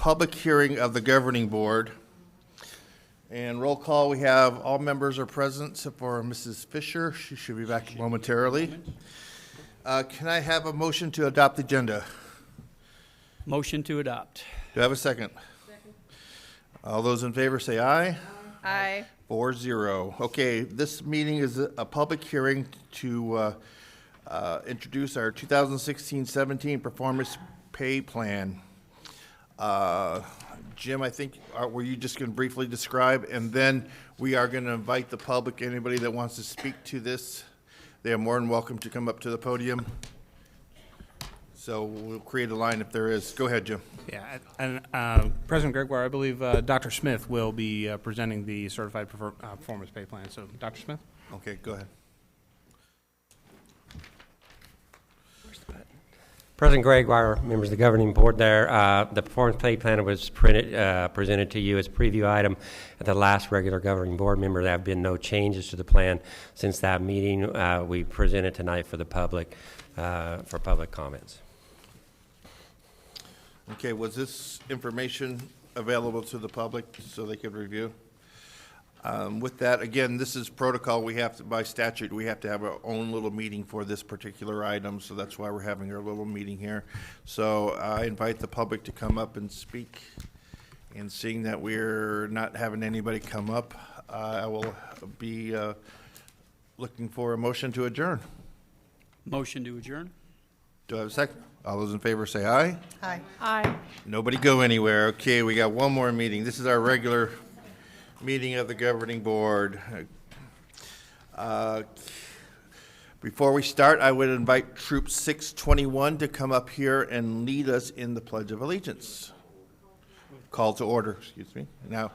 public hearing of the governing board. And roll call, we have all members are present except for Mrs. Fisher. She should be back momentarily. Can I have a motion to adopt the agenda? Motion to adopt. Do I have a second? Second. All those in favor say aye. Aye. 4-0. Okay, this meeting is a public hearing to introduce our 2016-17 performance pay plan. Jim, I think, were you just going to briefly describe, and then we are going to invite the public, anybody that wants to speak to this, they are more than welcome to come up to the podium. So we'll create a line if there is. Go ahead, Jim. Yeah, and President Gregoire, I believe Dr. Smith will be presenting the certified performance pay plan. So, Dr. Smith? Okay, go ahead. President Gregoire, members of the governing board there, the performance pay plan was presented to you as a preview item at the last regular governing board member. There have been no changes to the plan since that meeting. We present it tonight for the public, for public comments. Okay, was this information available to the public so they could review? With that, again, this is protocol. We have to, by statute, we have to have our own little meeting for this particular item, so that's why we're having our little meeting here. So I invite the public to come up and speak. And seeing that we're not having anybody come up, I will be looking for a motion to adjourn. Motion to adjourn. Do I have a second? All those in favor say aye. Aye. Aye. Nobody go anywhere. Okay, we got one more meeting. This is our regular meeting of the governing board. Before we start, I would invite Troop 621 to come up here and lead us in the Pledge of Allegiance. Call to order, excuse me. Now.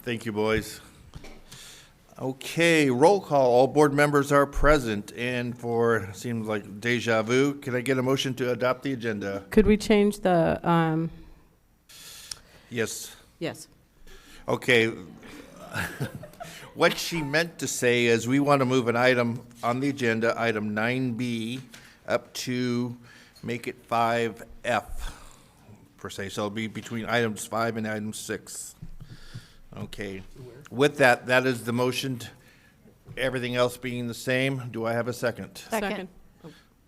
Thank you, boys. Okay, roll call. All board members are present, and for, seems like deja vu, can I get a motion to adopt the agenda? Could we change the, Yes. yes. Okay. What she meant to say is we want to move an item on the agenda, item 9B, up to make it 5F, per se. So it'll be between items 5 and item 6. Okay. With that, that is the motion. Everything else being the same, do I have a second? Second.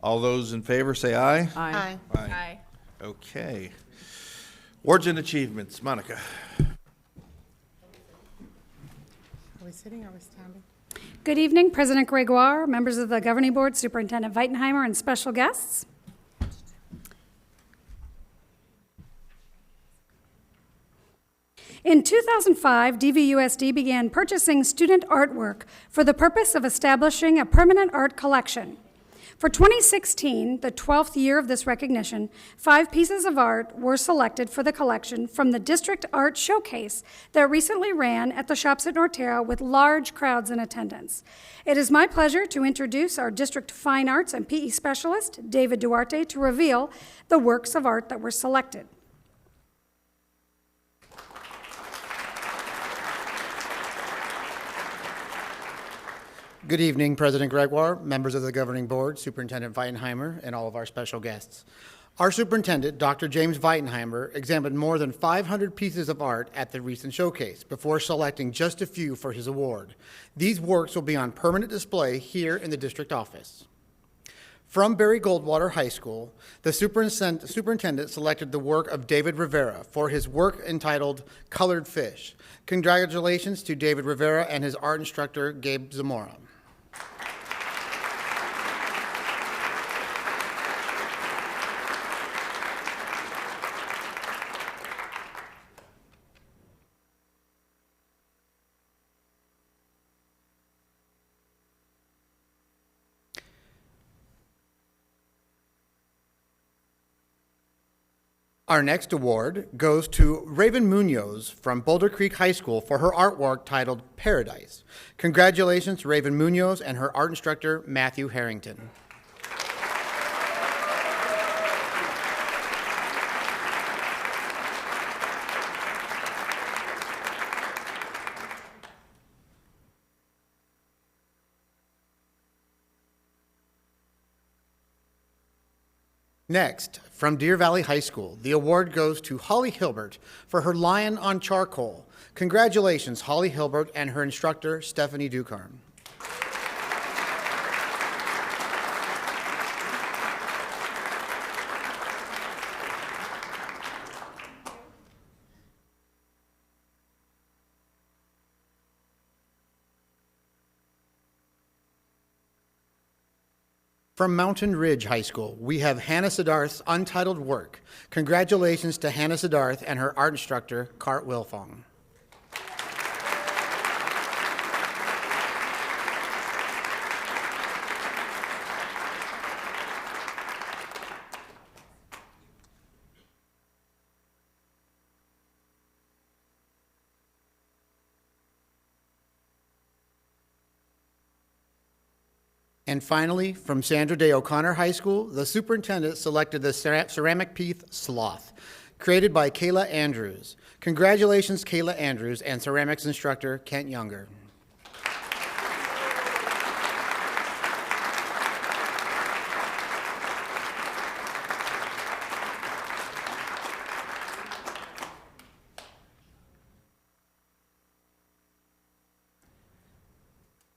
All those in favor say aye. Aye. Aye. Okay. Awards and achievements. Monica. Are we sitting or are we standing? Good evening, President Gregoire, members of the Governing Board, Superintendent Weitenheimer, and special guests. In 2005, DVUSD began purchasing student artwork for the purpose of establishing a permanent art collection. For 2016, the 12th year of this recognition, 5 pieces of art were selected for the collection from the District Art Showcase that recently ran at the shops at Norterra with large crowds in attendance. It is my pleasure to introduce our District Fine Arts and PE Specialist, David Duarte, to reveal the works of art that were selected. Good evening, President Gregoire, members of the Governing Board, Superintendent Weitenheimer, and all of our special guests. Our superintendent, Dr. James Weitenheimer, examined more than 500 pieces of art at the recent showcase before selecting just a few for his award. These works will be on permanent display here in the district office. From Barry Goldwater High School, the superintendent selected the work of David Rivera for his work entitled Colored Fish. Congratulations to David Rivera and his art instructor, Gabe Zamora. Our next award goes to Raven Munoz from Boulder Creek High School for her artwork titled Paradise. Congratulations, Raven Munoz and her art instructor, Matthew Harrington. Next, from Deer Valley High School, the award goes to Holly Hilbert for her Lion on Charcoal. Congratulations, Holly Hilbert and her instructor, Stephanie Ducarm. From Mountain Ridge High School, we have Hannah Siddharth's untitled work. Congratulations to Hannah Siddharth and her art instructor, Cart Wilfong. And finally, from Sandra Day O'Connor High School, the superintendent selected the ceramic piece Sloth, created by Kayla Andrews. Congratulations, Kayla Andrews and ceramics instructor Kent Younger.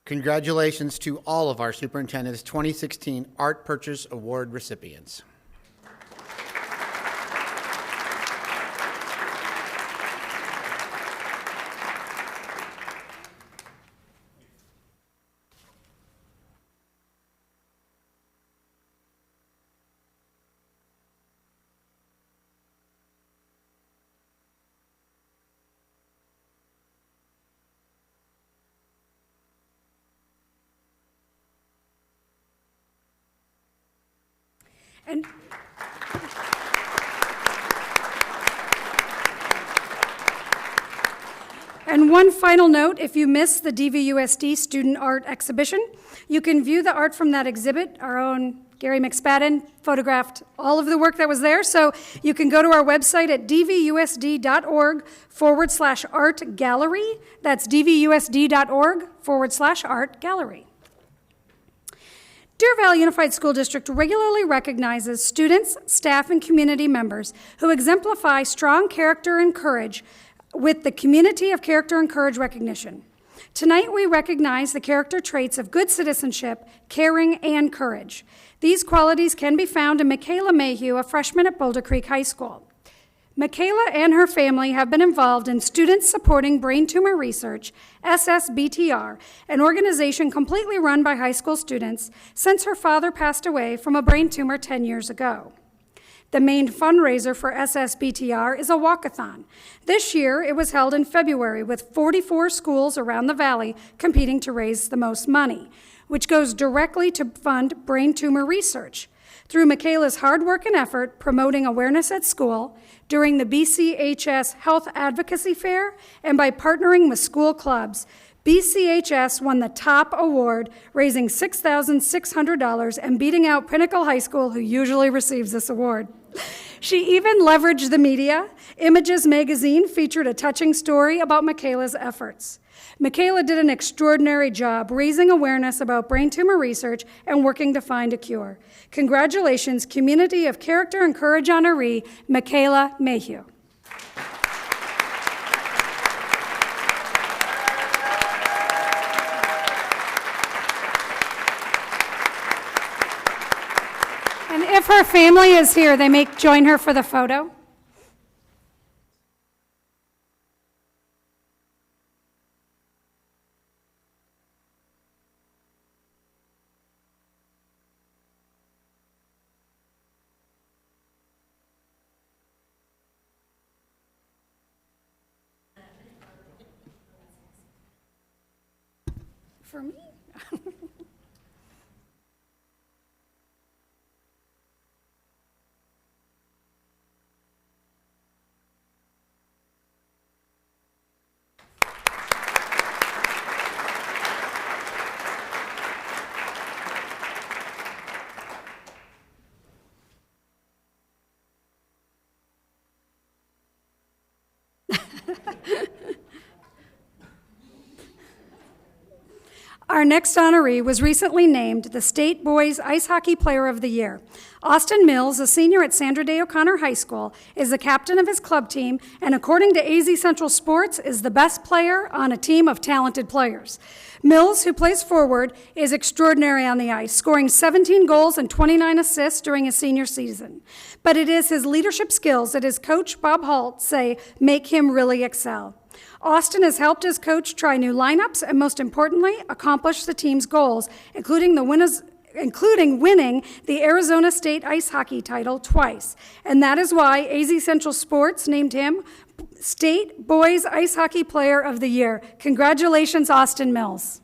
Congratulations to all of our superintendent's 2016 Art Purchase Award recipients. And And one final note, if you missed the DVUSD Student Art Exhibition, you can view the art from that exhibit. Our own Gary McSpadden photographed all of the work that was there, so you can go to our website at dvusd.org/art gallery. That's dvusd.org/art gallery. Deer Valley Unified School District regularly recognizes students, staff, and community members who exemplify strong character and courage with the Community of Character and Courage recognition. Tonight, we recognize the character traits of good citizenship, caring, and courage. These qualities can be found in Michaela Mayhew, a freshman at Boulder Creek High School. Michaela and her family have been involved in Students Supporting Brain Tumor Research, SSBTR, an organization completely run by high school students, since her father passed away from a brain tumor 10 years ago. The main fundraiser for SSBTR is a walkathon. This year, it was held in February with 44 schools around the valley competing to raise the most money, which goes directly to fund brain tumor research. Through Michaela's hard work and effort promoting awareness at school, during the BCHS Health Advocacy Fair, and by partnering with school clubs, BCHS won the top award, raising $6,600 and beating out Pinnacle High School, who usually receives this award. She even leveraged the media. Images magazine featured a touching story about Michaela's efforts. Michaela did an extraordinary job raising awareness about brain tumor research and working to find a cure. Congratulations, Community of Character and Courage honoree, Michaela Mayhew. And if her family is here, they may join her for the photo. For me? Our next honoree was recently named the State Boys Ice Hockey Player of the Year. Austin Mills, a senior at Sandra Day O'Connor High School, is the captain of his club team, and according to AZ Central Sports, is the best player on a team of talented players. Mills, who plays forward, is extraordinary on the ice, scoring 17 goals and 29 assists during his senior season. But it is his leadership skills that his coach, Bob Holt, say make him really excel. Austin has helped his coach try new lineups and, most importantly, accomplish the team's goals, including winning the Arizona State Ice Hockey title twice. And that is why AZ Central Sports named him State Boys Ice Hockey Player of the Year. Congratulations, Austin Mills.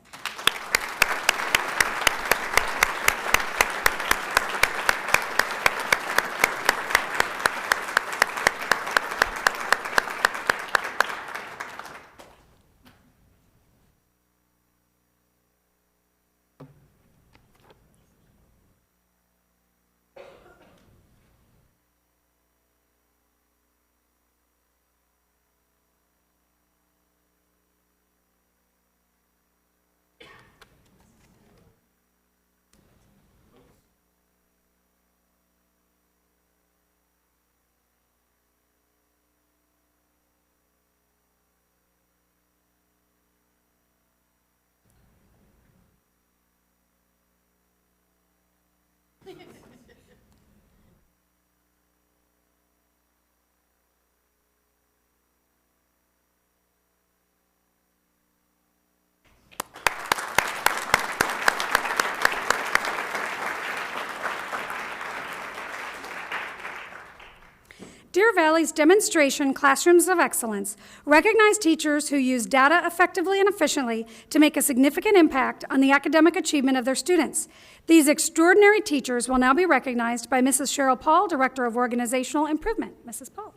Deer Valley's demonstration Classrooms of Excellence recognize teachers who use data effectively and efficiently to make a significant impact on the academic achievement of their students. These extraordinary teachers will now be recognized by Mrs. Cheryl Paul, Director of Organizational Improvement. Mrs. Paul.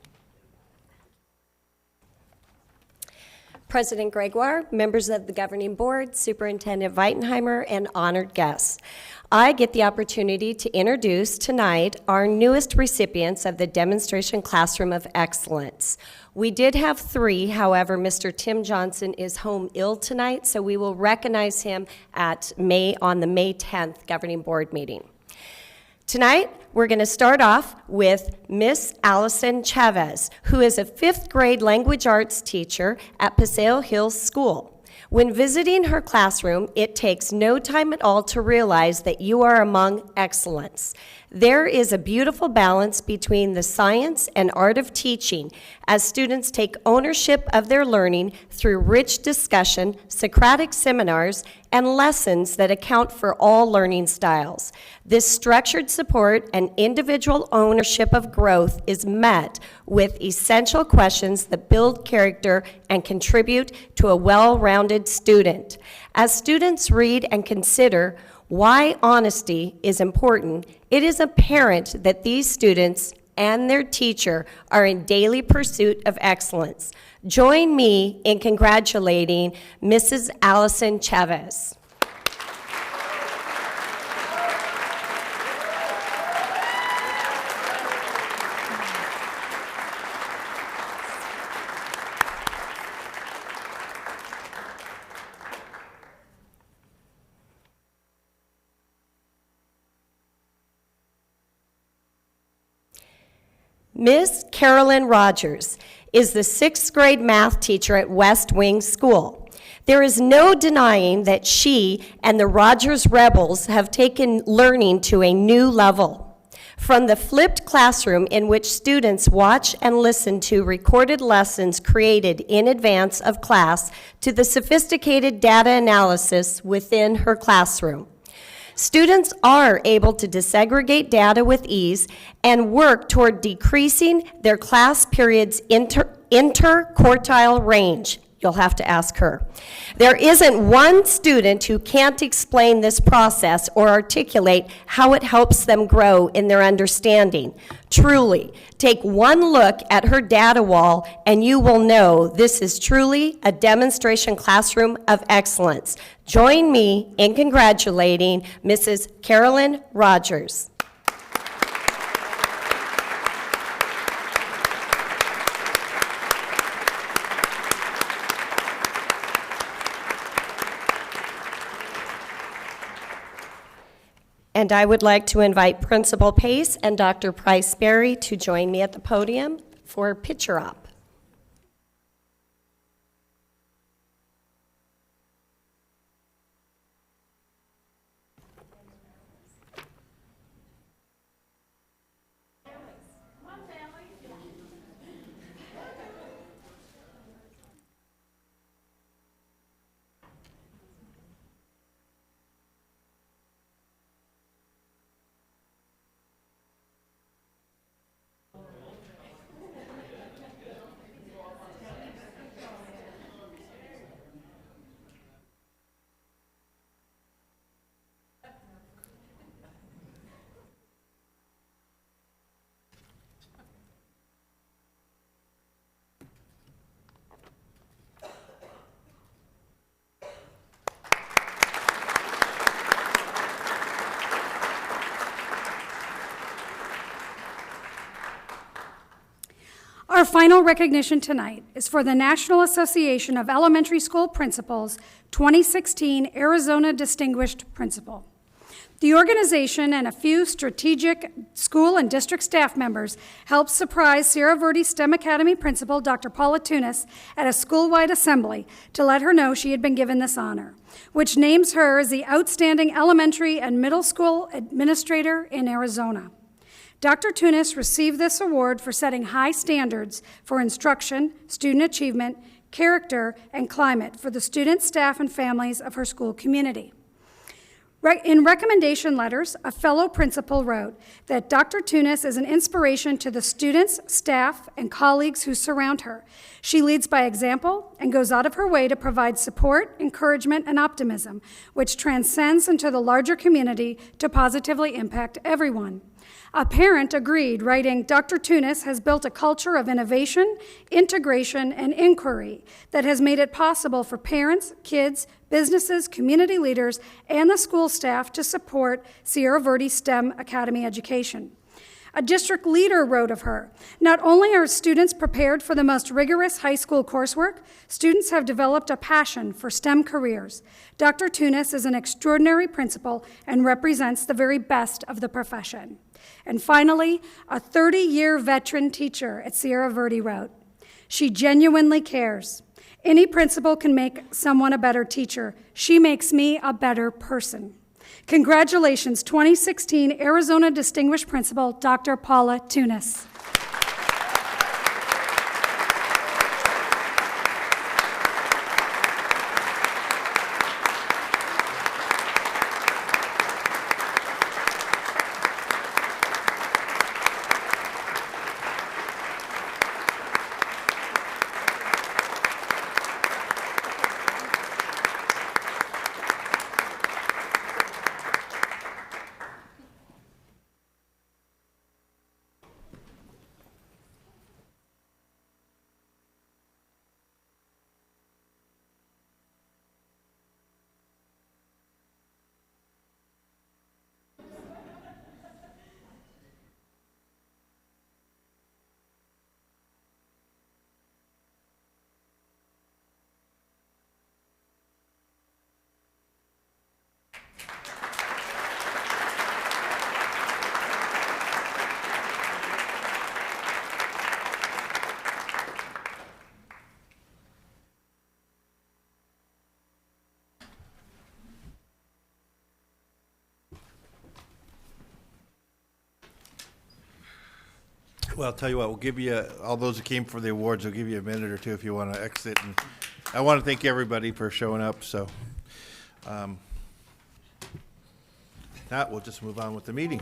President Gregoire, members of the governing board, Superintendent Weitenheimer, and honored guests. I get the opportunity to introduce tonight our newest recipients of the Demonstration Classroom of Excellence. We did have 3, however, Mr. Tim Johnson is home ill tonight, so we will recognize him on the May 10th governing board meeting. Tonight, we're going to start off with Miss Allison Chavez, who is a 5th grade language arts teacher at Paseo Hills School. When visiting her classroom, it takes no time at all to realize that you are among excellence. There is a beautiful balance between the science and art of teaching as students take ownership of their learning through rich discussion, Socratic seminars, and lessons that account for all learning styles. This structured support and individual ownership of growth is met with essential questions that build character and contribute to a well-rounded student. As students read and consider why honesty is important, it is apparent that these students and their teacher are in daily pursuit of excellence. Join me in congratulating Mrs. Allison Chavez. Miss Carolyn Rogers is the 6th grade math teacher at West Wing School. There is no denying that she and the Rogers Rebels have taken learning to a new level. From the flipped classroom in which students watch and listen to recorded lessons created in advance of class to the sophisticated data analysis within her classroom. Students are able to disaggregate data with ease and work toward decreasing their class period's interquartile range. You'll have to ask her. There isn't one student who can't explain this process or articulate how it helps them grow in their understanding. Truly, take one look at her data wall and you will know this is truly a demonstration classroom of excellence. Join me in congratulating Mrs. Carolyn Rogers. And I would like to invite Principal Pace and Dr. Price-Berry to join me at the podium for picture op. Our final recognition tonight is for the National Association of Elementary School Principals 2016 Arizona Distinguished Principal. The organization and a few strategic school and district staff members helped surprise Sierra Verde STEM Academy principal Dr. Paula Tunis at a school-wide assembly to let her know she had been given this honor, which names her as the Outstanding Elementary and Middle School Administrator in Arizona. Dr. Tunis received this award for setting high standards for instruction, student achievement, character, and climate for the students, staff, and families of her school community. In recommendation letters, a fellow principal wrote that Dr. Tunis is an inspiration to the students, staff, and colleagues who surround her. She leads by example and goes out of her way to provide support, encouragement, and optimism, which transcends into the larger community to positively impact everyone. A parent agreed, writing, Dr. Tunis has built a culture of innovation, integration, and inquiry that has made it possible for parents, kids, businesses, community leaders, and the school staff to support Sierra Verde STEM Academy education. A district leader wrote of her, not only are students prepared for the most rigorous high school coursework, students have developed a passion for STEM careers. Dr. Tunis is an extraordinary principal and represents the very best of the profession. And finally, a 30-year veteran teacher at Sierra Verde wrote, she genuinely cares. Any principal can make someone a better teacher. She makes me a better person. Congratulations, 2016 Arizona Distinguished Principal, Dr. Paula Tunis. Well, I'll tell you what, we'll give you, all those who came for the awards, we'll give you a minute or two if you want to exit. And I want to thank everybody for showing up, so. That, we'll just move on with the meeting.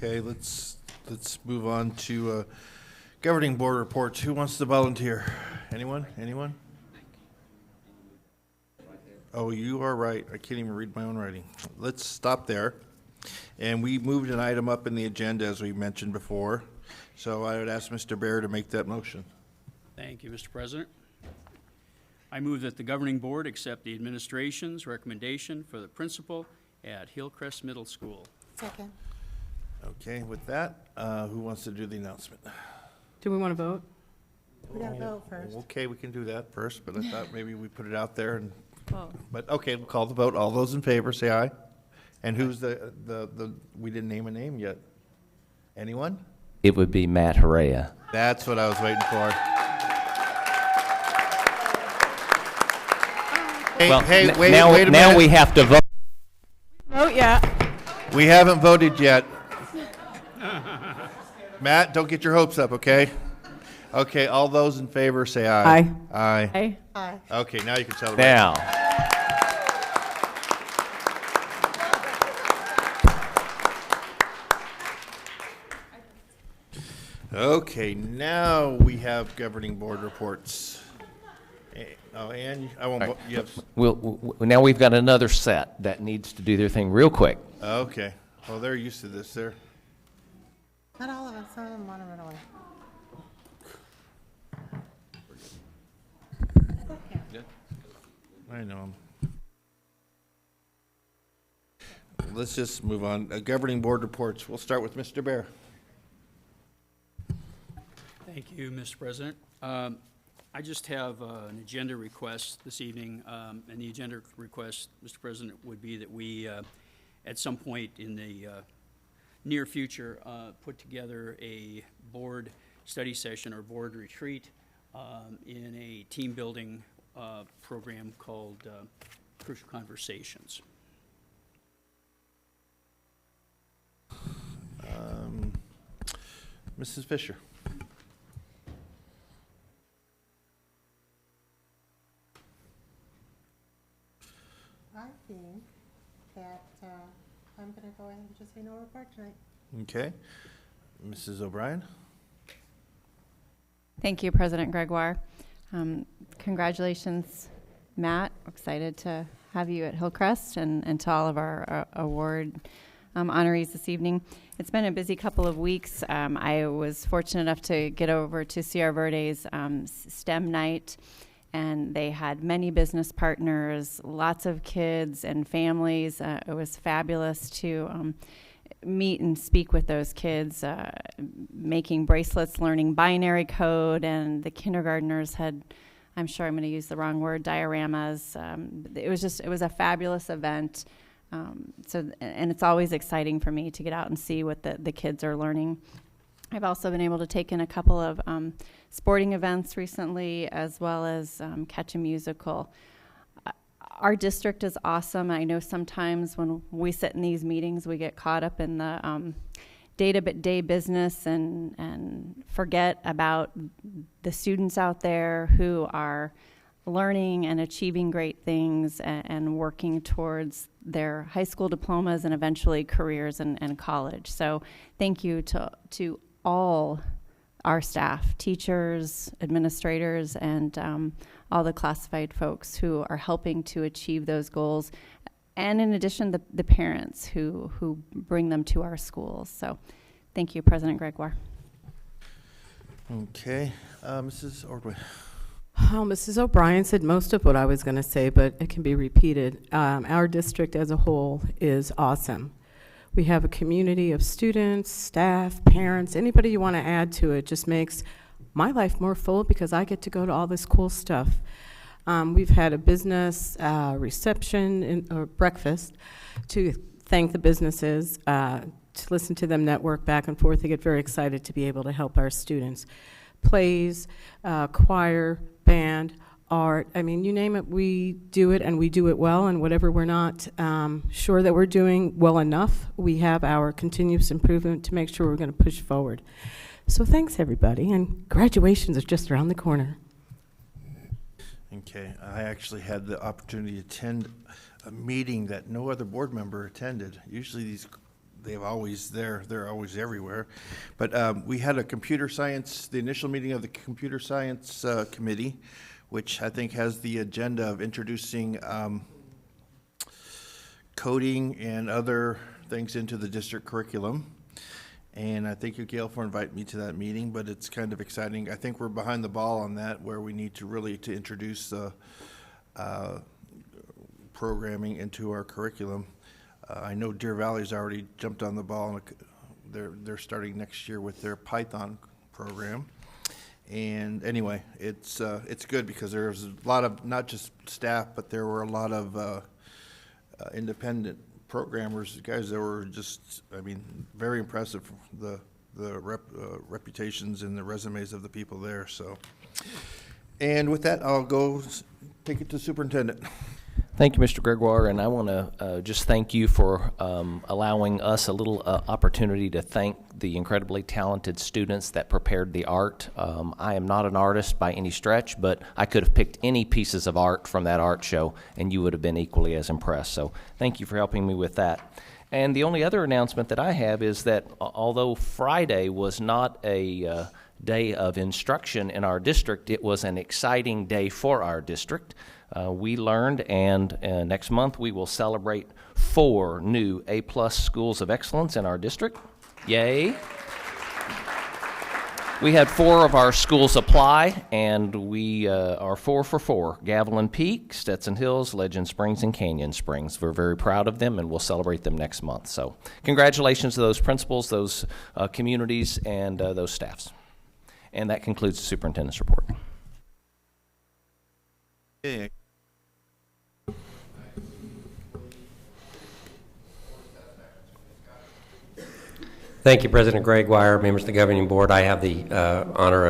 Okay, let's move on to governing board reports. Who wants to volunteer? Anyone? Anyone? Oh, you are right. I can't even read my own writing. Let's stop there. And we moved an item up in the agenda, as we mentioned before. So I would ask Mr. Bear to make that motion. Thank you, Mr. President. I move that the governing board accept the administration's recommendation for the principal at Hillcrest Middle School. Second. Okay, with that, who wants to do the announcement? Do we want to vote? We gotta vote first. Okay, we can do that first, but I thought maybe we put it out there and, Oh. but okay, we'll call the vote. All those in favor, say aye. And who's we didn't name a name yet. Anyone? It would be Matt Herrera. That's what I was waiting for. Hey, Well, hey, n- wait, now, wait a now minute. we have to vote. Vote, yeah. We haven't voted yet. Matt, don't get your hopes up, okay? Okay, all those in favor, say aye. Aye. Aye. Aye. Aye. Okay, now you can celebrate. Now, Okay, now we have governing board reports. Oh, Ann, I won't, you have, now we've got another set that needs to do their thing real quick. okay. Well, they're used to this, they're, Not all of us, some of them want to run away. I know 'em. Let's just move on. Governing board reports. We'll start with Mr. Bear. Thank you, Mr. President. I just have an agenda request this evening, and the agenda request, Mr. President, would be that we, at some point in the near future, put together a board study session or board retreat in a team-building program called Crucial Conversations. Mrs. Fisher. I think that I'm going to go ahead and just say no report tonight. Okay. Mrs. O'Brien. Thank you, President Gregoire. Congratulations, Matt. Excited to have you at Hillcrest and to all of our award honorees this evening. It's been a busy couple of weeks. I was fortunate enough to get over to Sierra Verde's STEM night, and they had many business partners, lots of kids and families. It was fabulous to meet and speak with those kids, making bracelets, learning binary code, and the kindergartners had, I'm sure I'm going to use the wrong word, dioramas. It was a fabulous event. And it's always exciting for me to get out and see what the kids are learning. I've also been able to take in a couple of sporting events recently, as well as catch a musical. Our district is awesome. I know sometimes when we sit in these meetings, we get caught up in the day-to-day business and forget about the students out there who are learning and achieving great things and working towards their high school diplomas and eventually careers and college. So thank you to all our staff, teachers, administrators, and all the classified folks who are helping to achieve those goals. And in addition, the parents who bring them to our schools. So thank you, President Gregoire. Okay. Mrs. Ordway. Oh, Mrs. O'Brien said most of what I was going to say, but it can be repeated. Our district as a whole is awesome. We have a community of students, staff, parents, anybody you want to add to it. Just makes my life more full because I get to go to all this cool stuff. We've had a business reception or breakfast to thank the businesses, to listen to them network back and forth. They get very excited to be able to help our students. Plays, choir, band, art, I mean, you name it, we do it, and we do it well, and whatever we're not sure that we're doing well enough, we have our continuous improvement to make sure we're going to push forward. So thanks, everybody, and graduations are just around the corner. Okay, I actually had the opportunity to attend a meeting that no other board member attended. Usually they're always everywhere. But we had a computer science, the initial meeting of the computer science committee, which I think has the agenda of introducing coding and other things into the district curriculum. And I thank you, Gail, for inviting me to that meeting, but it's kind of exciting. I think we're behind the ball on that, where we need to really introduce programming into our curriculum. I know Deer Valley's already jumped on the ball, and they're starting next year with their Python program. And anyway, it's good because there's a lot of, not just staff, but there were a lot of independent programmers, guys that were just, I mean, very impressive, the reputations and the resumes of the people there. So, and with that, I'll go take it to superintendent. Thank you, Mr. Gregoire, and I want to just thank you for allowing us a little opportunity to thank the incredibly talented students that prepared the art. I am not an artist by any stretch, but I could have picked any pieces of art from that art show, and you would have been equally as impressed. So thank you for helping me with that. And the only other announcement that I have is that although Friday was not a day of instruction in our district, it was an exciting day for our district. We learned, and next month we will celebrate 4 new A-plus schools of excellence in our district. Yay! We had 4 of our schools apply, and we are 4 for 4. Gavilan Peak, Stetson Hills, Legend Springs, and Canyon Springs. We're very proud of them, and we'll celebrate them next month. So congratulations to those principals, those communities, and those staffs. And that concludes the superintendent's report. Yeah. Thank you, President Gregoire, members of the governing board. I have the honor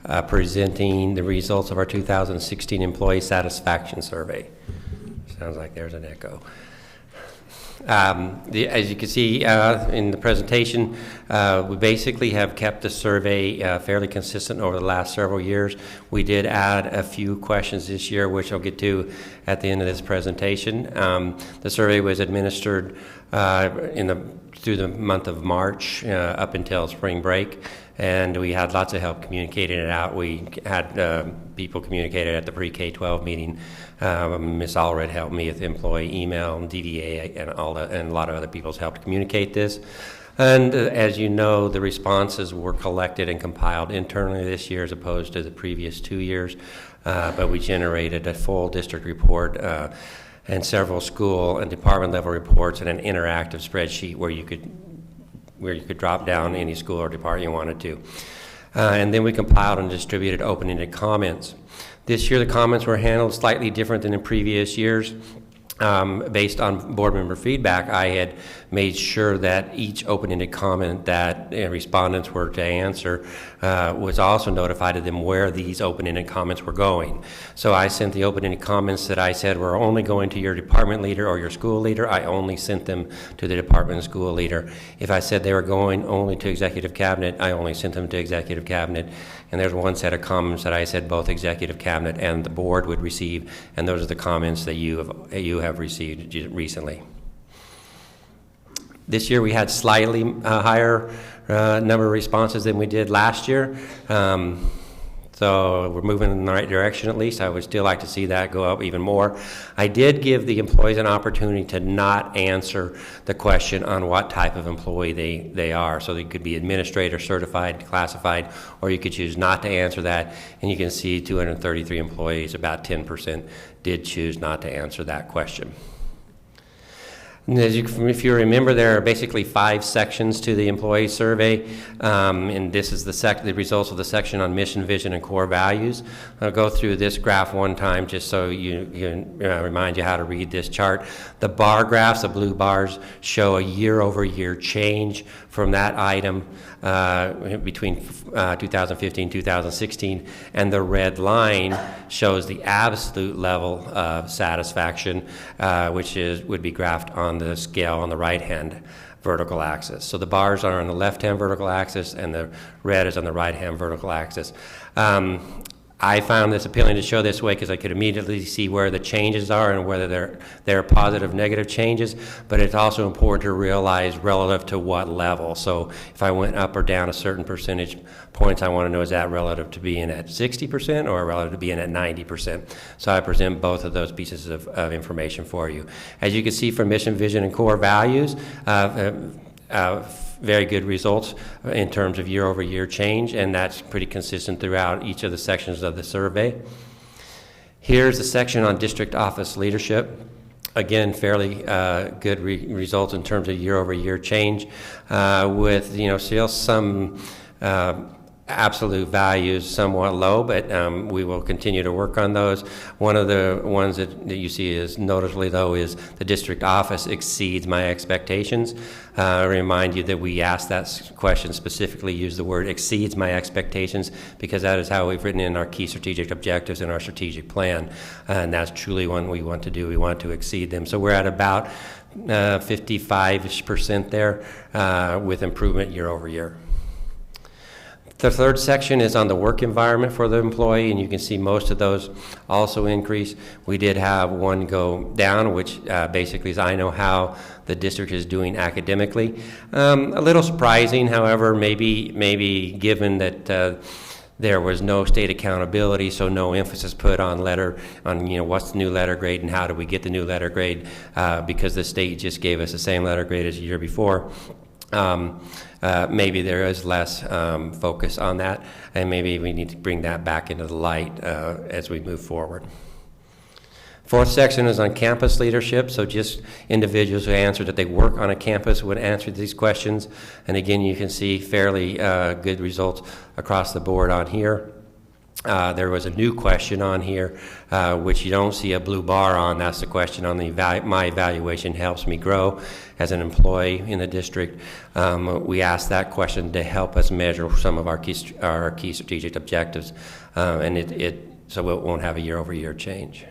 of presenting the results of our 2016 employee satisfaction survey. Sounds like there's an echo. As you can see in the presentation, we basically have kept the survey fairly consistent over the last several years. We did add a few questions this year, which I'll get to at the end of this presentation. The survey was administered through the month of March up until spring break, and we had lots of help communicating it out. We had people communicate it at the pre-K-12 meeting. Ms. Allred helped me with employee email and DDA and a lot of other people's helped communicate this. And as you know, the responses were collected and compiled internally this year as opposed to the previous 2 years. But we generated a full district report and several school and department level reports and an interactive spreadsheet where you could drop down any school or department you wanted to. And then we compiled and distributed open-ended comments. This year the comments were handled slightly different than in previous years. Based on board member feedback, I had made sure that each open-ended comment that respondents were to answer was also notified to them where these open-ended comments were going. So I sent the open-ended comments that I said were only going to your department leader or your school leader. I only sent them to the department and school leader. If I said they were going only to executive cabinet, I only sent them to executive cabinet. And there's one set of comments that I said both executive cabinet and the board would receive, and those are the comments that you have received recently. This year we had slightly higher number of responses than we did last year. So we're moving in the right direction at least. I would still like to see that go up even more. I did give the employees an opportunity to not answer the question on what type of employee they are. So they could be administrator, certified, classified, or you could choose not to answer that. And you can see 233 employees, about 10%, did choose not to answer that question. And if you remember, there are basically 5 sections to the employee survey, and this is the results of the section on mission, vision, and core values. I'll go through this graph one time just so you remind you how to read this chart. The bar graphs, the blue bars, show a year-over-year change from that item between 2015 2016, and the red line shows the absolute level of satisfaction, which would be graphed on the scale on the right-hand vertical axis. So the bars are on the left-hand vertical axis, and the red is on the right-hand vertical axis. I found this appealing to show this way because I could immediately see where the changes are and whether they're positive, negative changes, but it's also important to realize relative to what level. So if I went up or down a certain percentage points, I want to know, is that relative to being at 60% or relative to being at 90%? So I present both of those pieces of information for you. As you can see from mission, vision, and core values, very good results in terms of year-over-year change, and that's pretty consistent throughout each of the sections of the survey. Here's a section on district office leadership. Again, fairly good results in terms of year-over-year change, with still some absolute values somewhat low, but we will continue to work on those. One of the ones that you see is notably low is the district office exceeds my expectations. I remind you that we asked that question specifically, use the word exceeds my expectations, because that is how we've written in our key strategic objectives in our strategic plan, and that's truly what we want to do. We want to exceed them. So we're at about 55% there with improvement year over year. The third section is on the work environment for the employee, and you can see most of those also increase. We did have one go down, which basically is I know how the district is doing academically. A little surprising, however, maybe given that there was no state accountability, so no emphasis put on what's the new letter grade and how do we get the new letter grade, because the state just gave us the same letter grade as the year before. Maybe there is less focus on that, and maybe we need to bring that back into the light as we move forward. Fourth section is on campus leadership, so just individuals who answered that they work on a campus would answer these questions. And again, you can see fairly good results across the board on here. There was a new question on here, which you don't see a blue bar on. That's the question on the my evaluation helps me grow as an employee in the district. We asked that question to help us measure some of our key strategic objectives, and so it won't have a year-over-year change.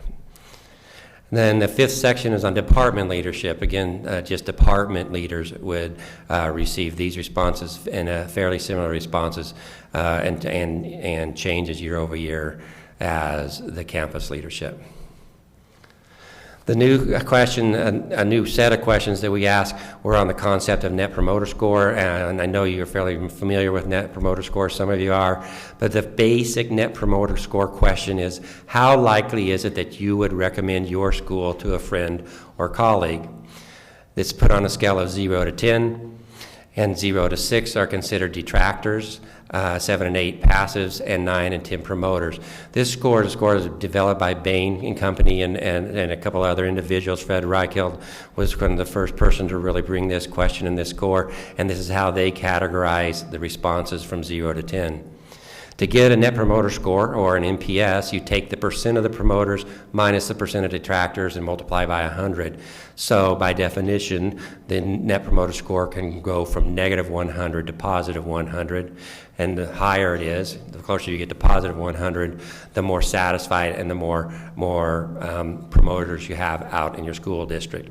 Then the fifth section is on department leadership. Again, just department leaders would receive these responses and fairly similar responses and changes year over year as the campus leadership. The new question, a new set of questions that we asked were on the concept of Net Promoter Score, and I know you're fairly familiar with Net Promoter Score, some of you are, but the basic Net Promoter Score question is, how likely is it that you would recommend your school to a friend or colleague? It's put on a scale of 0 to 10, and 0 to 6 are considered detractors, 7 and 8 passives, and 9 and 10 promoters. This score is a score developed by Bain and Company and a couple other individuals. Fred Reicheld was kind of the first person to really bring this question and this score, and this is how they categorize the responses from 0 to 10. To get a Net Promoter Score, or an NPS, you take the percent of the promoters minus the percent of detractors and multiply by 100. So by definition, the Net Promoter Score can go from negative 100 to positive 100. And the higher it is, the closer you get to positive 100, the more satisfied and the more promoters you have out in your school district.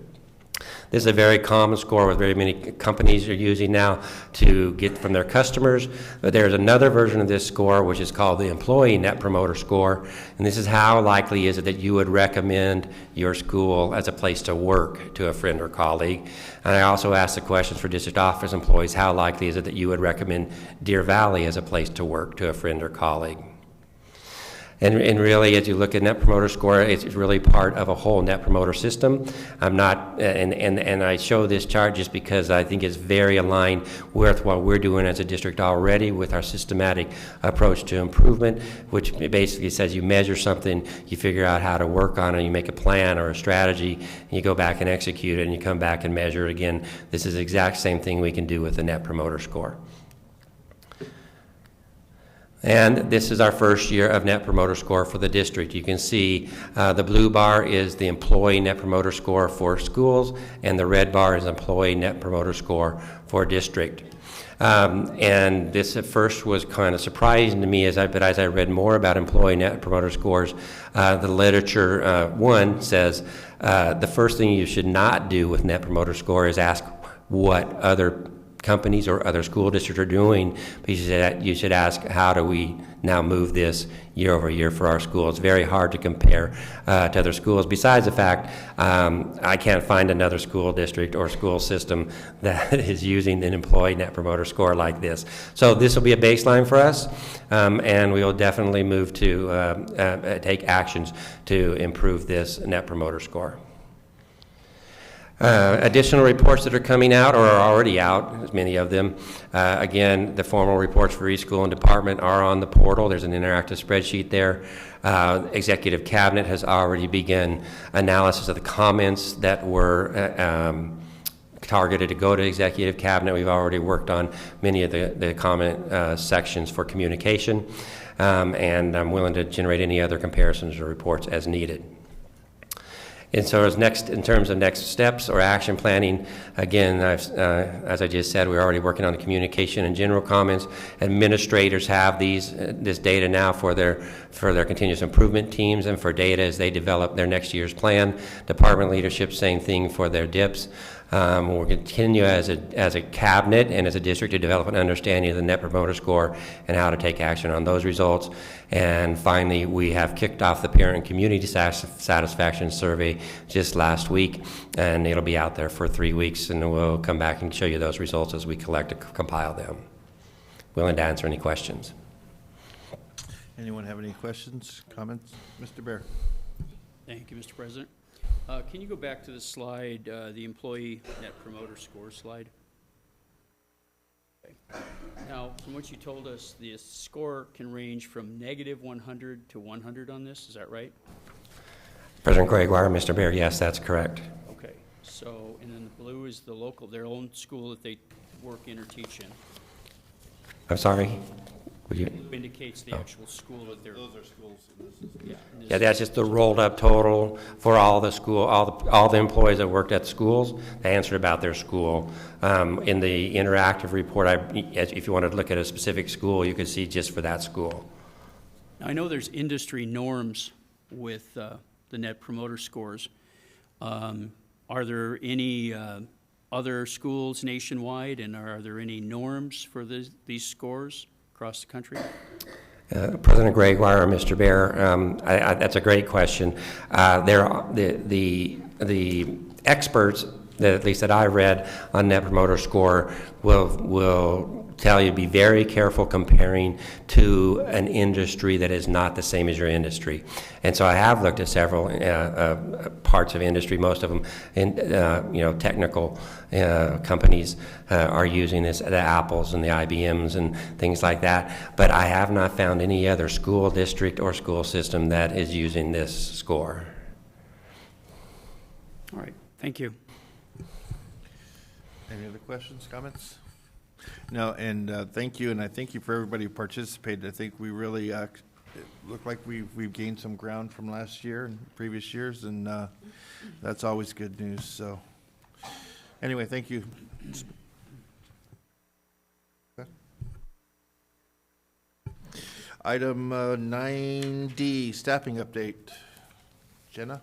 This is a very common score with very many companies are using now to get from their customers. But there's another version of this score which is called the Employee Net Promoter Score, and this is how likely is it that you would recommend your school as a place to work to a friend or colleague. And I also asked the questions for district office employees, how likely is it that you would recommend Deer Valley as a place to work to a friend or colleague. And really, as you look at Net Promoter Score, it's really part of a whole Net Promoter system. I'm not, and I show this chart just because I think it's very aligned with what we're doing as a district already with our systematic approach to improvement, which basically says you measure something, you figure out how to work on it, you make a plan or a strategy, and you go back and execute it, and you come back and measure it again. This is the exact same thing we can do with the Net Promoter Score. And this is our first year of Net Promoter Score for the district. You can see the blue bar is the Employee Net Promoter Score for schools, and the red bar is Employee Net Promoter Score for district. And this at first was kind of surprising to me, but as I read more about Employee Net Promoter Scores, the literature, one says the first thing you should not do with Net Promoter Score is ask what other companies or other school districts are doing, but you should ask, how do we now move this year over year for our school? It's very hard to compare to other schools. Besides the fact, I can't find another school district or school system that is using an employee net promoter score like this. So this will be a baseline for us, and we will definitely move to take actions to improve this net promoter score. Additional reports that are coming out or are already out, many of them. Again, the formal reports for each school and department are on the portal. There's an interactive spreadsheet there. Executive Cabinet has already begun analysis of the comments that were targeted to go to Executive Cabinet. We've already worked on many of the comment sections for communication, and I'm willing to generate any other comparisons or reports as needed. And so in terms of next steps or action planning, again, as I just said, we're already working on the communication and general comments. Administrators have this data now for their continuous improvement teams and for data as they develop their next year's plan. Department leadership, same thing for their DIPs. We'll continue as a cabinet and as a district to develop an understanding of the Net Promoter Score and how to take action on those results. And finally, we have kicked off the parent and community satisfaction survey just last week, and it'll be out there for 3 weeks, and we'll come back and show you those results as we collect and compile them. Willing to answer any questions. Anyone have any questions, comments? Mr. Bear. Thank you, Mr. President. Can you go back to the slide, the employee net promoter score slide? Okay. Now, from what you told us, the score can range from -100 to 100 on this, is that right? President Gregoire, Mr. Bear, yes, that's correct. Okay, so, and then the blue is the local, their own school that they work in or teach in. I'm sorry? Would you? Indicates the actual school that they're. Those are schools. Yeah, that's just the rolled up total for all the school, all the employees that worked at schools. They answered about their school. In the interactive report, if you wanted to look at a specific school, you could see just for that school. Now, I know there's industry norms with the net promoter scores. Are there any other schools nationwide, and are there any norms for these scores across the country? President Gregoire or Mr. Bear, that's a great question. The experts, at least that I read on Net Promoter Score, will tell you be very careful comparing to an industry that is not the same as your industry. And so I have looked at several parts of industry. Most of them, technical companies are using this, the Apples and the IBMs and things like that. But I have not found any other school district or school system that is using this score. All right, thank you. Any other questions, comments? No, and thank you, and I thank you for everybody who participated. I think we really it looked like we've gained some ground from last year and previous years, and that's always good news. So, anyway, thank you. Item 9D, staffing update. Jenna?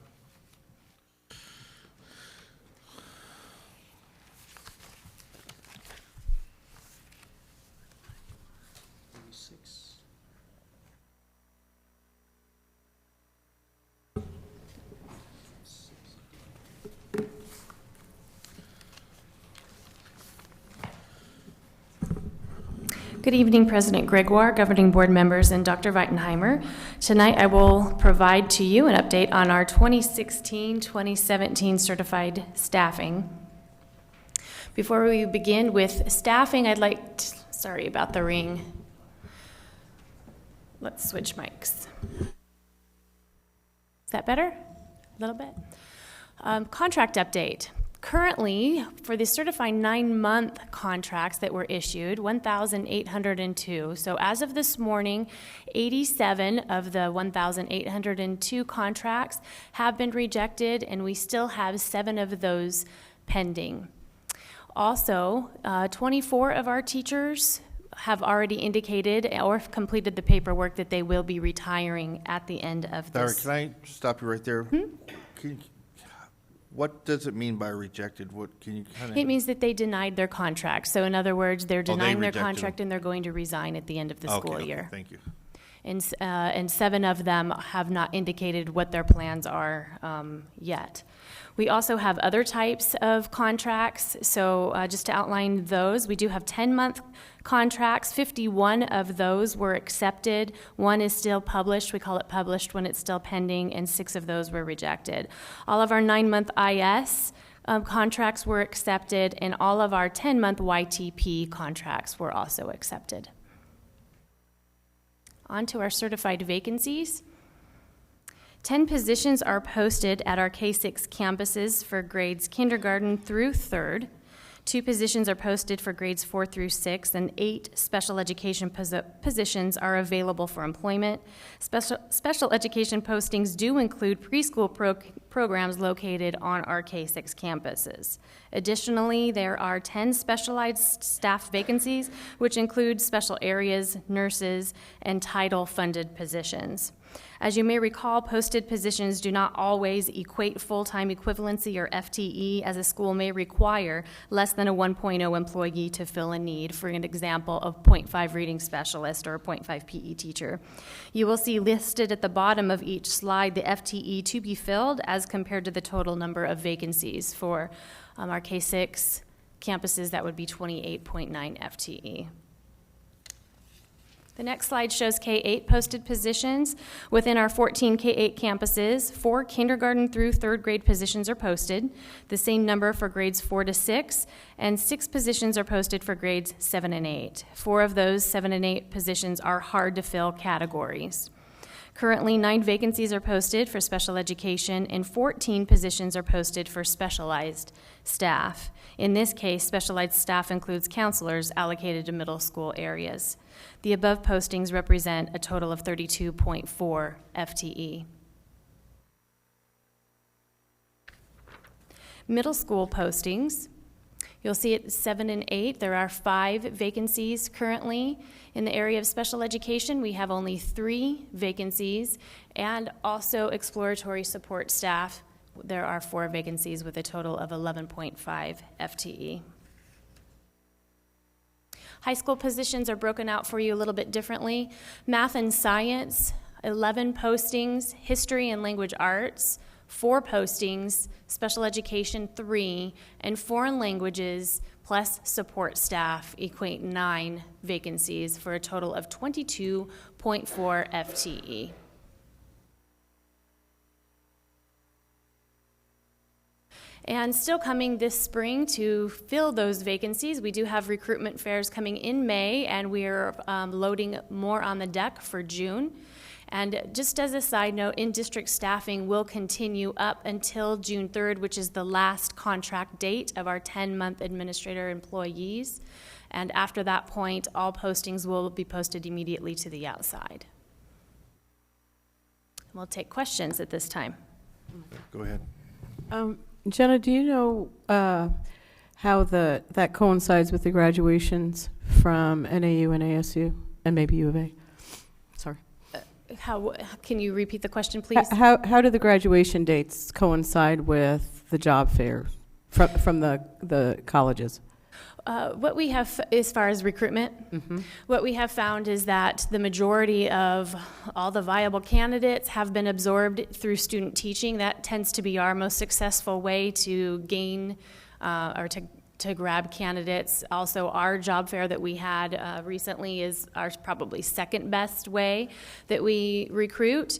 Good evening, President Gregoire, Governing Board members, and Dr. Weitenheimer. Tonight I will provide to you an update on our 2016-2017 certified staffing. Before we begin with staffing, I'd like to, sorry about the ring. Let's switch mics. Is that better? A little bit? Contract update. Currently, for the certified 9-month contracts that were issued, 1,802. So as of this morning, 87 of the 1,802 contracts have been rejected, and we still have 7 of those pending. Also, 24 of our teachers have already indicated or completed the paperwork that they will be retiring at the end of this. Can I stop you right there? What does it mean by rejected? What, can you kind of? It means that they denied their contract. So in other words, they're denying their rejected contract them. and they're going to resign at the end of the school year. Thank you. And 7 of them have not indicated what their plans are yet. We also have other types of contracts. So just to outline those, we do have 10-month contracts. 51 of those were accepted. 1 is still published. We call it published when it's still pending, and 6 of those were rejected. All of our 9-month IS contracts were accepted, and all of our 10-month YTP contracts were also accepted. On to our certified vacancies. 10 positions are posted at our K-6 campuses for grades kindergarten through 3rd. 2 positions are posted for grades 4 through 6, and 8 special education positions are available for employment. Special education postings do include preschool programs located on our K-6 campuses. Additionally, there are 10 specialized staff vacancies, which include special areas, nurses, and title-funded positions. As you may recall, posted positions do not always equate full-time equivalency, or FTE, as a school may require less than a 1.0 employee to fill a need, for an example of 0.5 reading specialist or a 0.5 PE teacher. You will see listed at the bottom of each slide the FTE to be filled as compared to the total number of vacancies. For our K-6 campuses, that would be 28.9 FTE. The next slide shows K-8 posted positions. Within our 14 K-8 campuses, 4 kindergarten through 3rd grade positions are posted, the same number for grades 4 to 6, and 6 positions are posted for grades 7 and 8. 4 of those 7 and 8 positions are hard to fill categories. Currently, 9 vacancies are posted for special education, and 14 positions are posted for specialized staff. In this case, specialized staff includes counselors allocated to middle school areas. The above postings represent a total of 32.4 FTE. Middle school postings. You'll see at 7 and 8, there are 5 vacancies currently. In the area of special education, we have only 3 vacancies, and also exploratory support staff. There are 4 vacancies with a total of 11.5 FTE. High school positions are broken out for you a little bit differently. Math and science, 11 postings. History and language arts, 4 postings. Special education, 3. And foreign languages plus support staff equate 9 vacancies for a total of 22.4 FTE. And still coming this spring to fill those vacancies, we do have recruitment fairs coming in May, and we're loading more on the deck for June. And just as a side note, in-district staffing will continue up until June 3rd, which is the last contract date of our 10-month administrator employees. And after that point, all postings will be posted immediately to the outside. We'll take questions at this time. Go ahead. Jenna, do you know how that coincides with the graduations from NAU and ASU and maybe U of A? Sorry. How can you repeat the question, please? How do the graduation dates coincide with the job fair from the colleges? What we have, as far as recruitment, what we have found is that the majority of all the viable candidates have been absorbed through student teaching. That tends to be our most successful way to gain or to grab candidates. Also, our job fair that we had recently is our probably second best way that we recruit.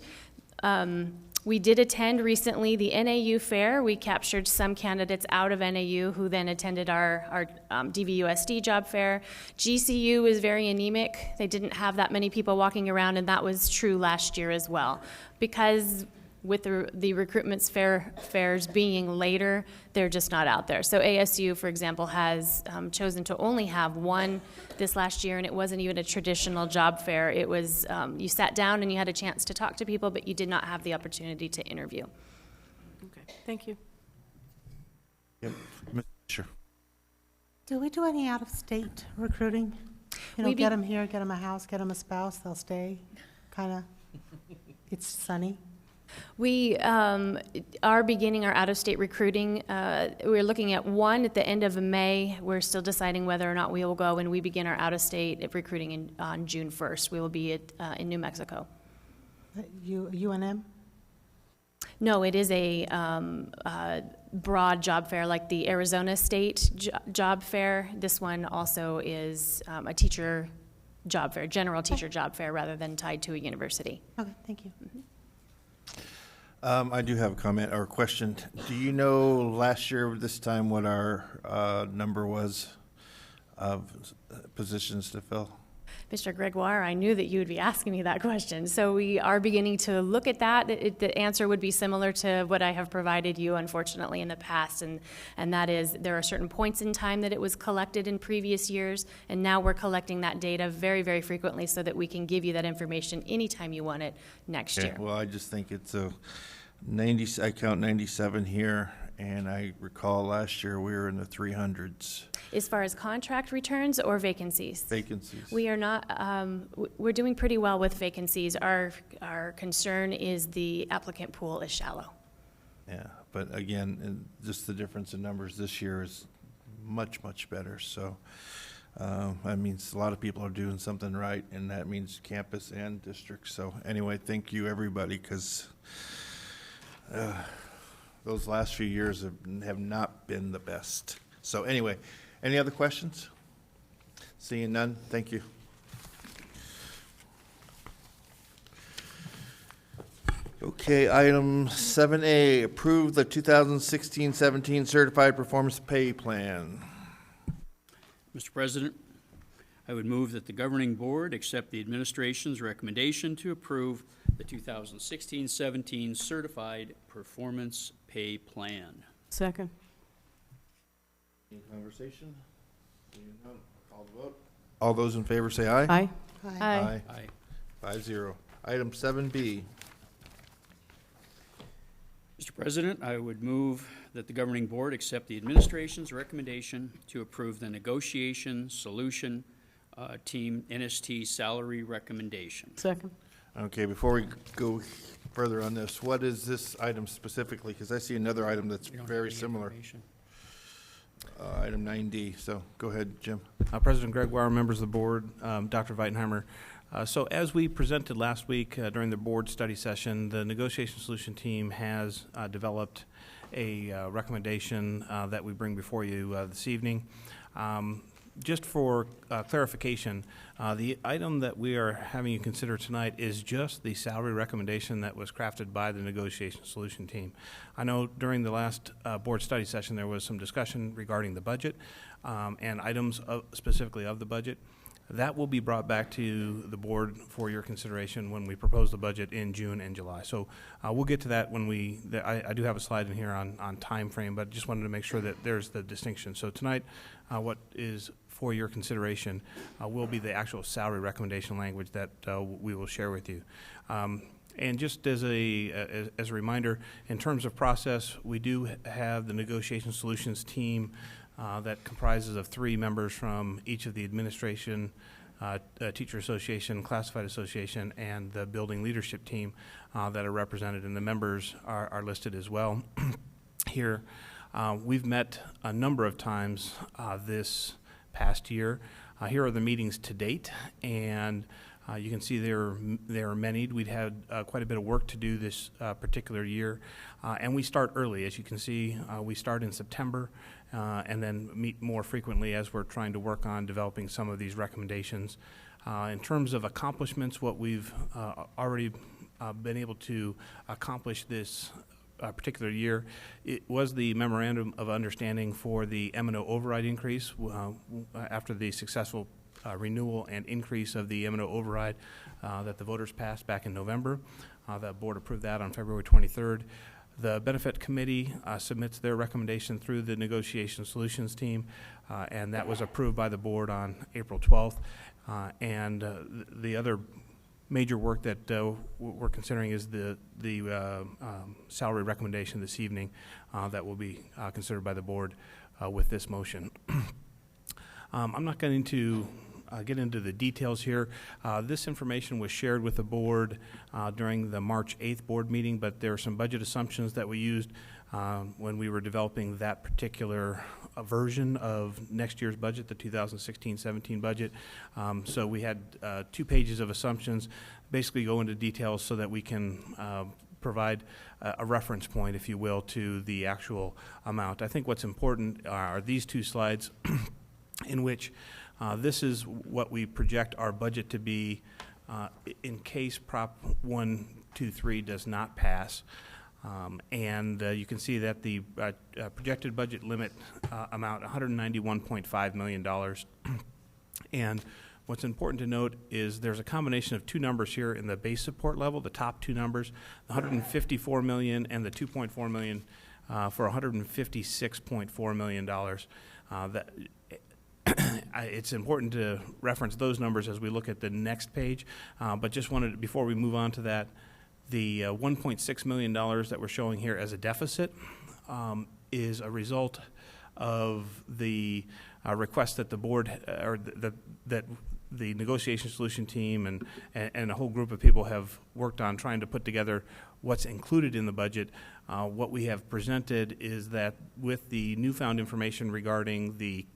We did attend recently the NAU fair. We captured some candidates out of NAU who then attended our DVUSD job fair. GCU is very anemic. They didn't have that many people walking around, and that was true last year as well. Because with the recruitment fairs being later, they're just not out there. So ASU, for example, has chosen to only have one this last year, and it wasn't even a traditional job fair. It was, you sat down and you had a chance to talk to people, but you did not have the opportunity to interview. Okay, thank you. Yep. Sure. Do we do any out-of-state recruiting? Get them here, get them a house, get them a spouse, they'll stay, kind of. It's sunny. We are beginning our out-of-state recruiting. We're looking at one at the end of May. We're still deciding whether or not we will go, and we begin our out-of-state recruiting on June 1st. We will be in New Mexico. UNM? No, it is a broad job fair like the Arizona State job fair. This one also is a teacher job fair, general teacher job fair, rather than tied to a university. Okay, thank you. I do have a comment or a question. Do you know last year this time what our number was of positions to fill? Mr. Gregoire, I knew that you would be asking me that question. So we are beginning to look at that. The answer would be similar to what I have provided you, unfortunately, in the past, and that is there are certain points in time that it was collected in previous years, and now we're collecting that data very, very frequently so that we can give you that information anytime you want it next year. Well, I just think it's a 90, I count 97 here, and I recall last year we were in the 300s. As far as contract returns or vacancies? Vacancies. We are not, we're doing pretty well with vacancies. Our concern is the applicant pool is shallow. Yeah, but again, just the difference in numbers this year is much, much better. So that means a lot of people are doing something right, and that means campus and district. So anyway, thank you, everybody, because those last few years have not been the best. So anyway, any other questions? Seeing none, thank you. Okay, item 7A, approve the 2016-17 Certified Performance Pay Plan. Mr. President, I would move that the governing board accept the administration's recommendation to approve the 2016-17 Certified Performance Pay Plan. Second. Any conversation? Seeing none, call the vote. All those in favor say aye. Aye. Aye. Aye. 5-0. Item 7B. Mr. President, I would move that the governing board accept the administration's recommendation to approve the negotiation solution team NST salary recommendation. Second. Okay, before we go further on this, what is this item specifically? Because I see another item that's We don't very have any similar. information. Item 9D. So go ahead, Jim. President Gregoire, members of the board, Dr. Weitenheimer. So as we presented last week during the board study session, the negotiation solution team has developed a recommendation that we bring before you this evening. Just for clarification, the item that we are having you consider tonight is just the salary recommendation that was crafted by the negotiation solution team. I know during the last board study session there was some discussion regarding the budget and items specifically of the budget. That will be brought back to the board for your consideration when we propose the budget in June and July. So we'll get to that when I do have a slide in here on time frame, but just wanted to make sure that there's the distinction. So tonight, what is for your consideration will be the actual salary recommendation language that we will share with you. And just as a reminder, in terms of process, we do have the negotiation solutions team that comprises of 3 members from each of the administration, teacher association, classified association, and the building leadership team that are represented, and the members are listed as well here. We've met a number of times this past year. Here are the meetings to date, and you can see there are many. We'd had quite a bit of work to do this particular year, and we start early. As you can see, we start in September and then meet more frequently as we're trying to work on developing some of these recommendations. In terms of accomplishments, what we've already been able to accomplish this particular year, it was the memorandum of understanding for the M&O override increase after the successful renewal and increase of the M&O override that the voters passed back in November. The board approved that on February 23rd. The benefit committee submits their recommendation through the negotiation solutions team, and that was approved by the board on April 12th. And the other major work that we're considering is the salary recommendation this evening that will be considered by the board with this motion. I'm not going to get into the details here. This information was shared with the board during the March 8th board meeting, but there are some budget assumptions that we used when we were developing that particular version of next year's budget, the 2016-17 budget. So we had 2 pages of assumptions, basically go into details so that we can provide a reference point, if you will, to the actual amount. I think what's important are these 2 slides in which this is what we project our budget to be in case Prop 123 does not pass. You can see that the projected budget limit amount, $191.5 million. And what's important to note is there's a combination of 2 numbers here in the base support level, the top 2 numbers, the $154 million and the $2.4 million for $156.4 million. It's important to reference those numbers as we look at the next page, but just wanted, before we move on to that, the $1.6 million that we're showing here as a deficit is a result of the request that the board, or that the negotiation solution team and a whole group of people have worked on trying to put together what's included in the budget. What we have presented is that with the newfound information regarding the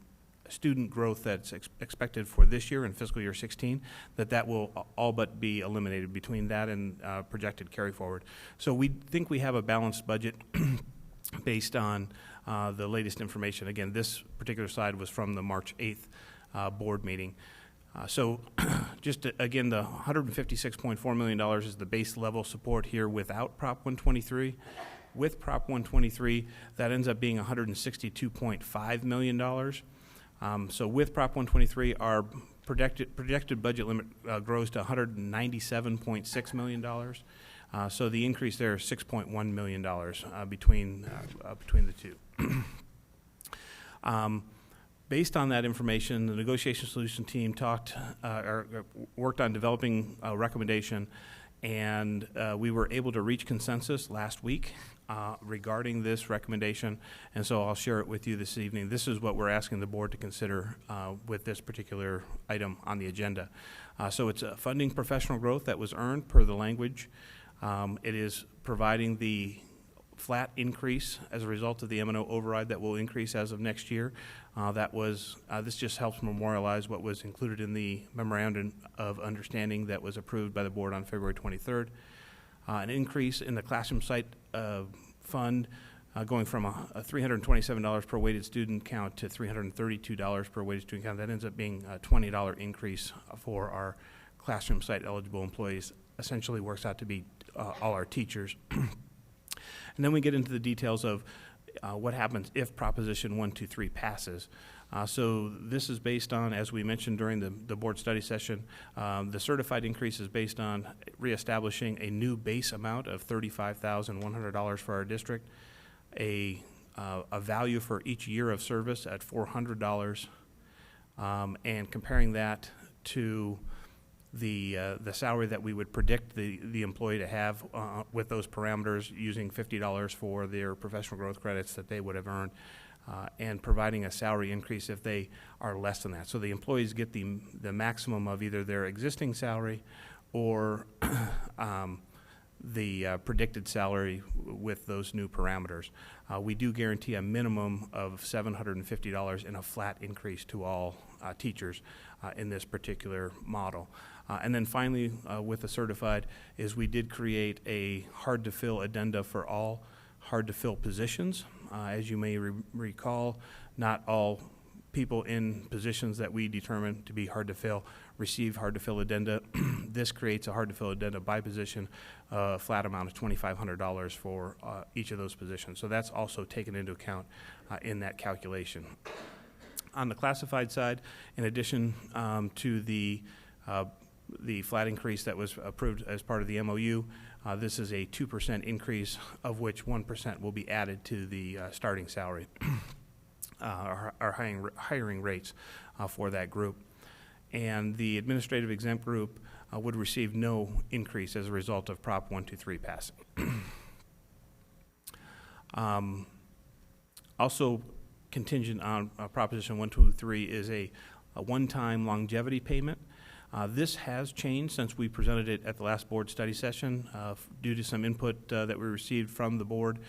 student growth that's expected for this year in fiscal year 16, that will all but be eliminated between that and projected carry forward. So we think we have a balanced budget based on the latest information. Again, this particular slide was from the March 8th board meeting. So just again, the $156.4 million is the base level support here without Prop 123. With Prop 123, that ends up being $162.5 million. So with Prop 123, our projected budget limit grows to $197.6 million. So the increase there is $6.1 million between the 2. Based on that information, the negotiation solution team worked on developing a recommendation, and we were able to reach consensus last week regarding this recommendation, and so I'll share it with you this evening. This is what we're asking the board to consider with this particular item on the agenda. So it's funding professional growth that was earned per the language. It is providing the flat increase as a result of the M&O override that will increase as of next year. This just helps memorialize what was included in the memorandum of understanding that was approved by the board on February 23rd. An increase in the classroom site fund going from a $327 per weighted student count to $332 per weighted student count. That ends up being a $20 increase for our classroom site eligible employees. Essentially works out to be all our teachers. And then we get into the details of what happens if Proposition 123 passes. So this is based on, as we mentioned during the board study session, the certified increase is based on reestablishing a new base amount of $35,100 for our district, a value for each year of service at $400, and comparing that to the salary that we would predict the employee to have with those parameters, using $50 for their professional growth credits that they would have earned, and providing a salary increase if they are less than that. So the employees get the maximum of either their existing salary or the predicted salary with those new parameters. We do guarantee a minimum of $750 and a flat increase to all teachers in this particular model. And then finally, with the certified, is we did create a hard-to-fill addenda for all hard-to-fill positions. As you may recall, not all people in positions that we determine to be hard to fill receive hard-to-fill addenda. This creates a hard-to-fill addenda by position, a flat amount of $2,500 for each of those positions. So that's also taken into account in that calculation. On the classified side, in addition to the flat increase that was approved as part of the MOU, this is a 2% increase, of which 1% will be added to the starting salary, our hiring rates for that group. And the administrative exempt group would receive no increase as a result of Prop 123 passing. Also contingent on Proposition 123 is a a one-time longevity payment. This has changed since we presented it at the last board study session due to some input that we received from the board.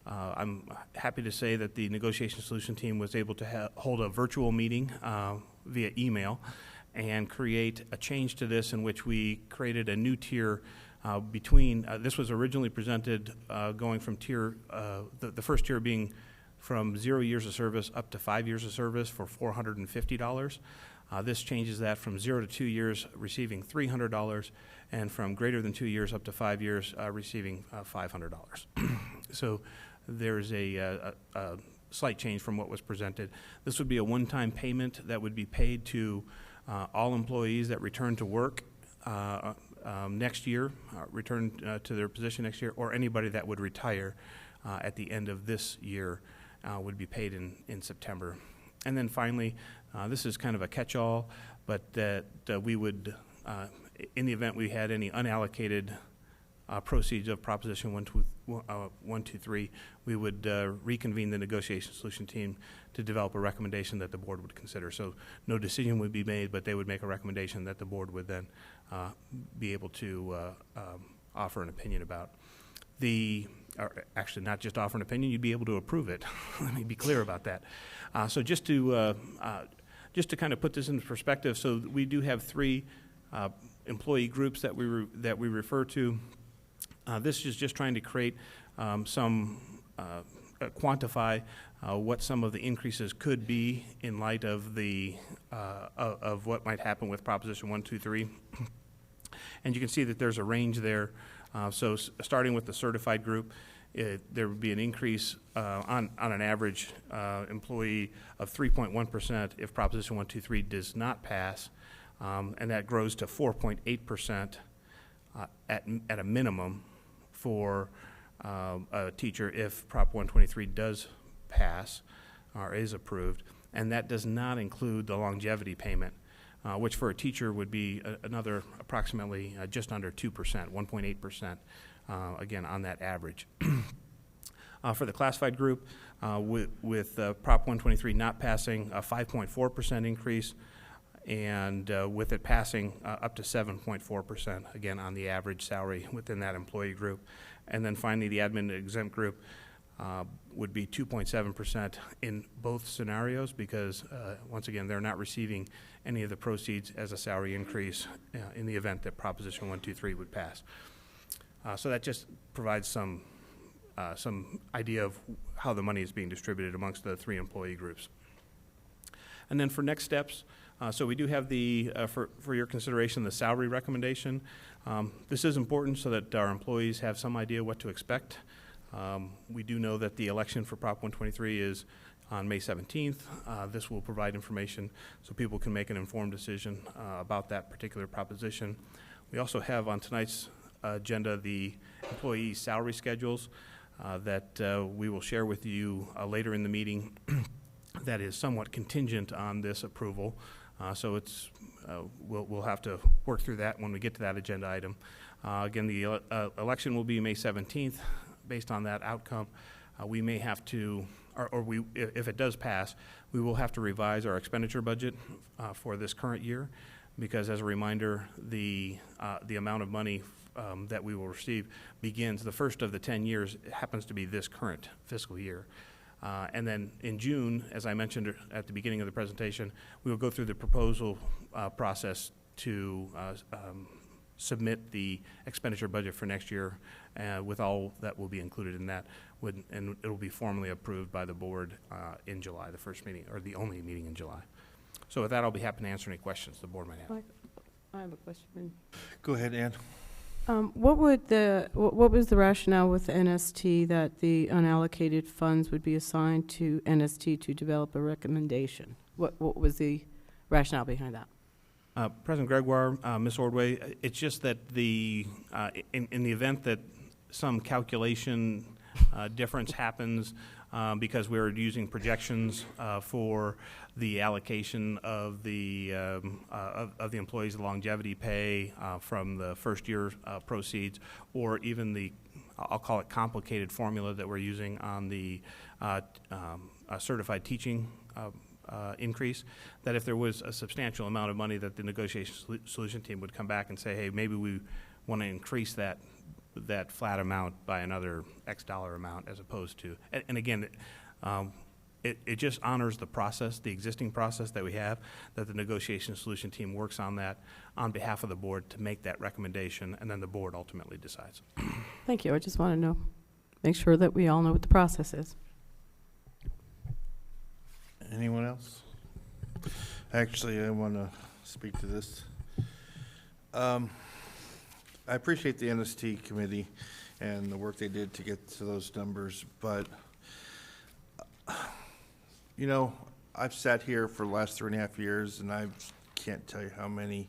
I'm happy to say that the negotiation solution team was able to hold a virtual meeting via email and create a change to this in which we created a new tier between, this was originally presented going from tier, the first tier being from 0 years of service up to 5 years of service for $450. This changes that from 0 to 2 years receiving $300 and from greater than 2 years up to 5 years receiving $500. So there's a slight change from what was presented. This would be a one-time payment that would be paid to all employees that return to work next year, return to their position next year, or anybody that would retire at the end of this year would be paid in September. And then finally, this is kind of a catch-all, but that we would, in the event we had any unallocated proceeds of Proposition 123, we would reconvene the negotiation solution team to develop a recommendation that the board would consider. So no decision would be made, but they would make a recommendation that the board would then be able to offer an opinion about. Or actually not just offer an opinion, you'd be able to approve it. Let me be clear about that. So just to kind of put this into perspective, so we do have 3 employee groups that we refer to. This is just trying to create quantify what some of the increases could be in light of of what might happen with Proposition 123. And you can see that there's a range there. So starting with the certified group, there would be an increase on an average employee of 3.1% if Proposition 123 does not pass, and that grows to 4.8% at a minimum for a teacher if Prop 123 does pass or is approved, and that does not include the longevity payment, which for a teacher would be another approximately just under 2%, 1.8%, again, on that average. For the classified group, with Prop 123 not passing, a 5.4% increase, and with it passing up to 7.4%, again, on the average salary within that employee group. And then finally, the admin exempt group would be 2.7% in both scenarios because, once again, they're not receiving any of the proceeds as a salary increase in the event that Proposition 123 would pass. So that just provides some idea of how the money is being distributed amongst the 3 employee groups. And then for next steps, so we do have for your consideration, the salary recommendation. This is important so that our employees have some idea what to expect. We do know that the election for Prop 123 is on May 17th. This will provide information so people can make an informed decision about that particular proposition. We also have on tonight's agenda the employee salary schedules that we will share with you later in the meeting. That is somewhat contingent on this approval. So it's we'll have to work through that when we get to that agenda item. Again, the election will be May 17th. Based on that outcome, we may have to, if it does pass, we will have to revise our expenditure budget for this current year, because as a reminder, the amount of money that we will receive begins, the first of the 10 years happens to be this current fiscal year. And then in June, as I mentioned at the beginning of the presentation, we will go through the proposal process to submit the expenditure budget for next year with all that will be included in that, and it will be formally approved by the board in July, the first meeting, or the only meeting in July. So with that, I'll be happy to answer any questions the board might have. I have a question. Go ahead, Ann. What was the rationale with the NST that the unallocated funds would be assigned to NST to develop a recommendation? What was the rationale behind that? President Gregoire, Ms. Ordway, it's just that in the event that some calculation difference happens because we're using projections for the allocation of the employees' longevity pay from the first year proceeds, or even I'll call it complicated formula that we're using on the certified teaching increase, that if there was a substantial amount of money, that the negotiation solution team would come back and say, hey, maybe we want to increase that flat amount by another X dollar amount, as opposed to, and again, it just honors the process, the existing process that we have, that the negotiation solution team works on that on behalf of the board to make that recommendation, and then the board ultimately decides. Thank you. I just want to know, make sure that we all know what the process is. Anyone else? Actually, I want to speak to this. I appreciate the NST committee and the work they did to get to those numbers, but you know, I've sat here for the last 3.5 years, and I can't tell you how many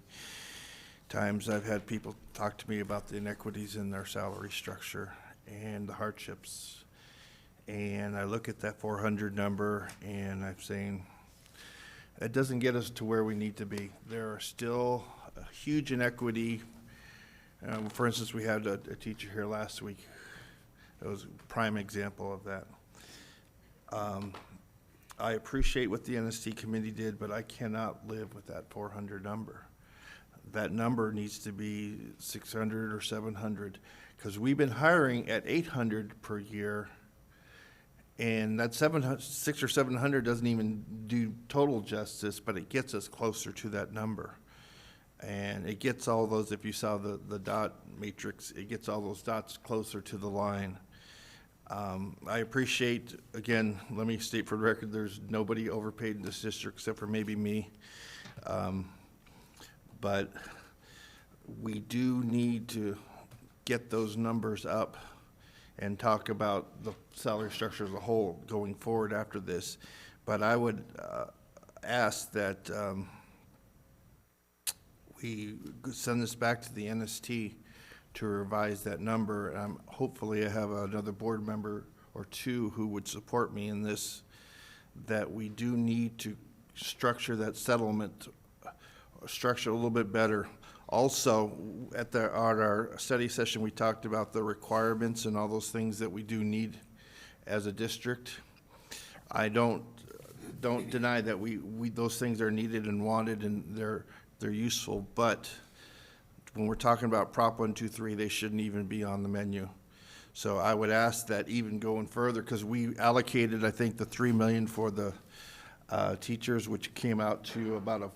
times I've had people talk to me about the inequities in their salary structure and the hardships. And I look at that 400 number, and I'm saying, it doesn't get us to where we need to be. There are still a huge inequity. For instance, we had a teacher here last week. It was a prime example of that. I appreciate what the NST committee did, but I cannot live with that 400 number. That number needs to be 600 or 700, because we've been hiring at 800 per year, and that 600 or 700 doesn't even do total justice, but it gets us closer to that number. And it gets all those, if you saw the dot matrix, it gets all those dots closer to the line. I appreciate, again, let me state for the record, there's nobody overpaid in this district except for maybe me. But we do need to get those numbers up and talk about the salary structure as a whole going forward after this. But I would ask that we send this back to the NST to revise that number. Hopefully I have another board member or two who would support me in this, that we do need to structure that settlement structure a little bit better. Also, at our study session, we talked about the requirements and all those things that we do need as a district. I don't deny that we those things are needed and wanted, and they're useful, but when we're talking about Prop 123, they shouldn't even be on the menu. So I would ask that even going further, because we allocated, I think, the $3 million for the teachers, which came out to about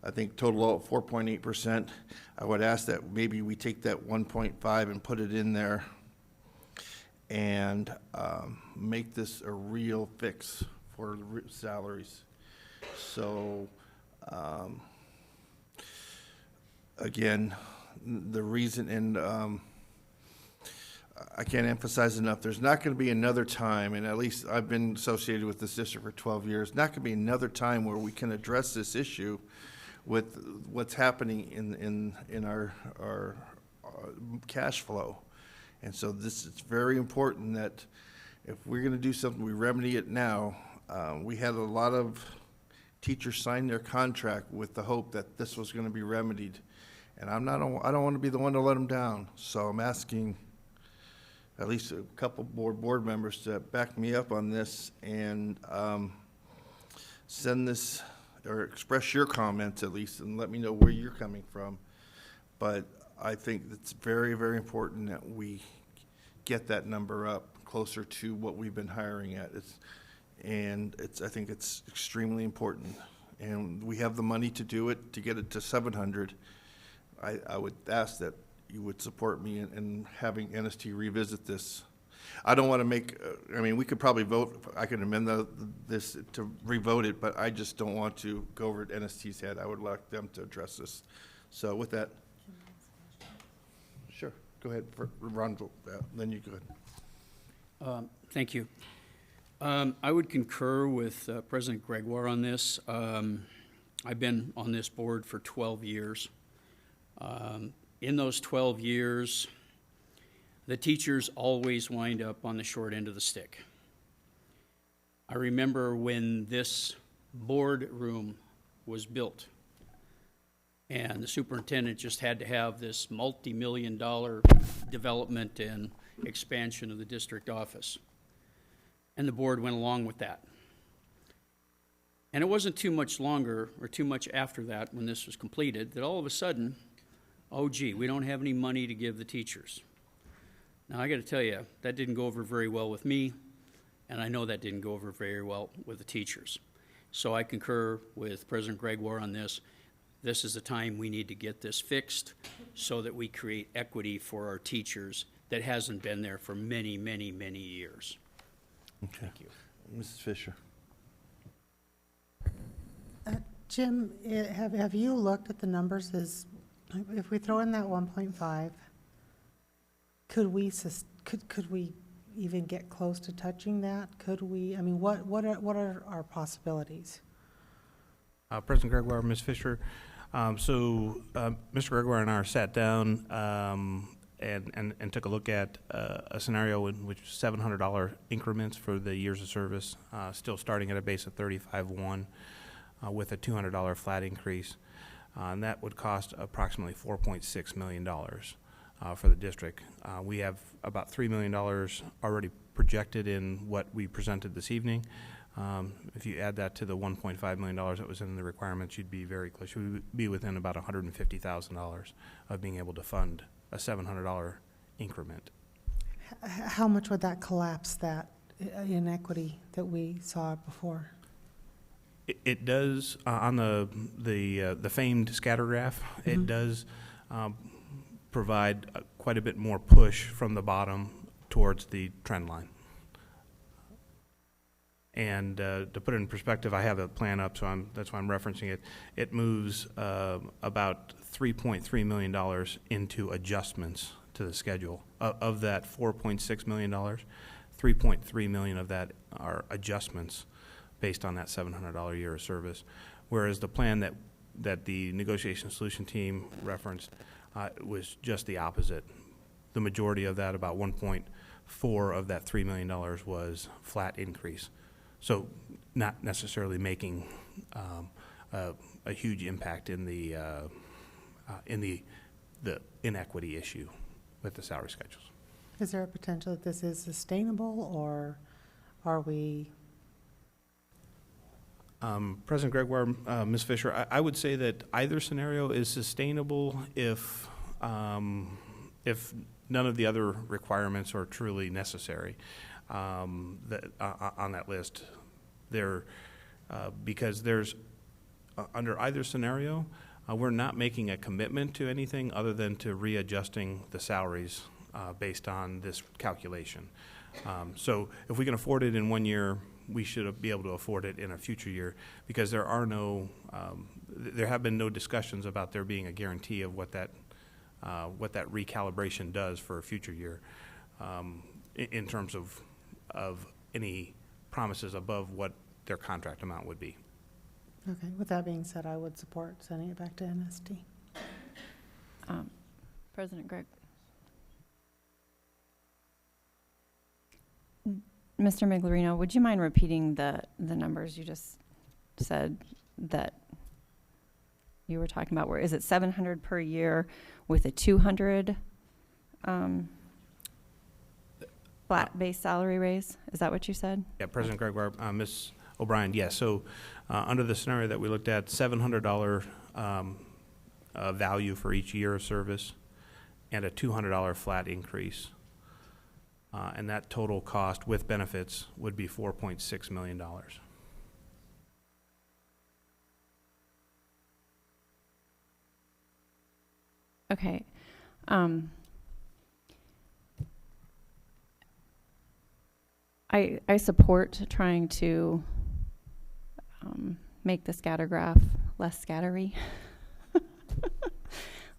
I think total of 4.8%. I would ask that maybe we take that 1.5 and put it in there and make this a real fix for salaries. So again, the reason, and I can't emphasize enough, there's not going to be another time, and at least I've been associated with this district for 12 years, not going to be another time where we can address this issue with what's happening in our cash flow. And so this is very important that if we're going to do something, we remedy it now. We had a lot of teachers sign their contract with the hope that this was going to be remedied. And I don't want to be the one to let them down. So I'm asking at least a couple board members to back me up on this and send this, or express your comments at least, and let me know where you're coming from. But I think it's very, very important that we get that number up closer to what we've been hiring at. I think it's extremely important. And we have the money to do it, to get it to 700. I would ask that you would support me in having NST revisit this. I don't want to make, I mean, we could probably vote, I could amend this to revote it, but I just don't want to go over at NST's head. I would like them to address this. So with that, sure, go ahead, Ron, then you go ahead. Thank you. I would concur with President Gregoire on this. I've been on this board for 12 years. In those 12 years, the teachers always wind up on the short end of the stick. I remember when this boardroom was built, and the superintendent just had to have this multi-million-dollar development and expansion of the district office. And the board went along with that. And it wasn't too much longer or too much after that when this was completed that all of a sudden, oh gee, we don't have any money to give the teachers. Now I got to tell you, that didn't go over very well with me, and I know that didn't go over very well with the teachers. So I concur with President Gregoire on this. This is the time we need to get this fixed so that we create equity for our teachers that hasn't been there for many, many, many years. Okay. Thank you. Mrs. Fisher. Jim, have you looked at the numbers? If we throw in that 1.5, could we even get close to touching that? Could we? I mean, what are our possibilities? President Gregoire, Ms. Fisher. Mr. Gregoire and I sat down and took a look at a scenario in which $700 increments for the years of service, still starting at a base of $35,100 with a $200 flat increase. And that would cost approximately $4.6 million for the district. We have about $3 million already projected in what we presented this evening. If you add that to the $1.5 million that was in the requirements, you'd be very close. You would be within about $150,000 of being able to fund a $700 increment. How much would that collapse that inequity that we saw before? It does on the famed scatter graph. Mm-hmm. It does provide quite a bit more push from the bottom towards the trend line. And to put it in perspective, I have a plan up, so that's why I'm referencing it. It moves about $3.3 million into adjustments to the schedule. Of that $4.6 million, $3.3 million of that are adjustments based on that $700 year of service, whereas the plan that the negotiation solution team referenced was just the opposite. The majority of that, about 1.4 of that $3 million, was flat increase. So not necessarily making a huge impact in the inequity issue with the salary schedules. Is there a potential that this is sustainable, or are we? President Gregoire, Ms. Fisher, I would say that either scenario is sustainable if none of the other requirements are truly necessary on that list. Because there's under either scenario, we're not making a commitment to anything other than to readjusting the salaries based on this calculation. So if we can afford it in 1 year, we should be able to afford it in a future year, because there are there have been no discussions about there being a guarantee of what that recalibration does for a future year in terms of any promises above what their contract amount would be. Okay. With that being said, I would support sending it back to NST. President Gregg. Mr. Miglerino, would you mind repeating the numbers you just said that you were talking about? Where is it $700 per year with a $200 flat base salary raise? Is that what you said? Yeah, President Gregoire, Ms. O'Brien, yes. So under the scenario that we looked at, $700 value for each year of service and a $200 flat increase. And that total cost with benefits would be $4.6 million. Okay. I support trying to make the scatter graph less scattery.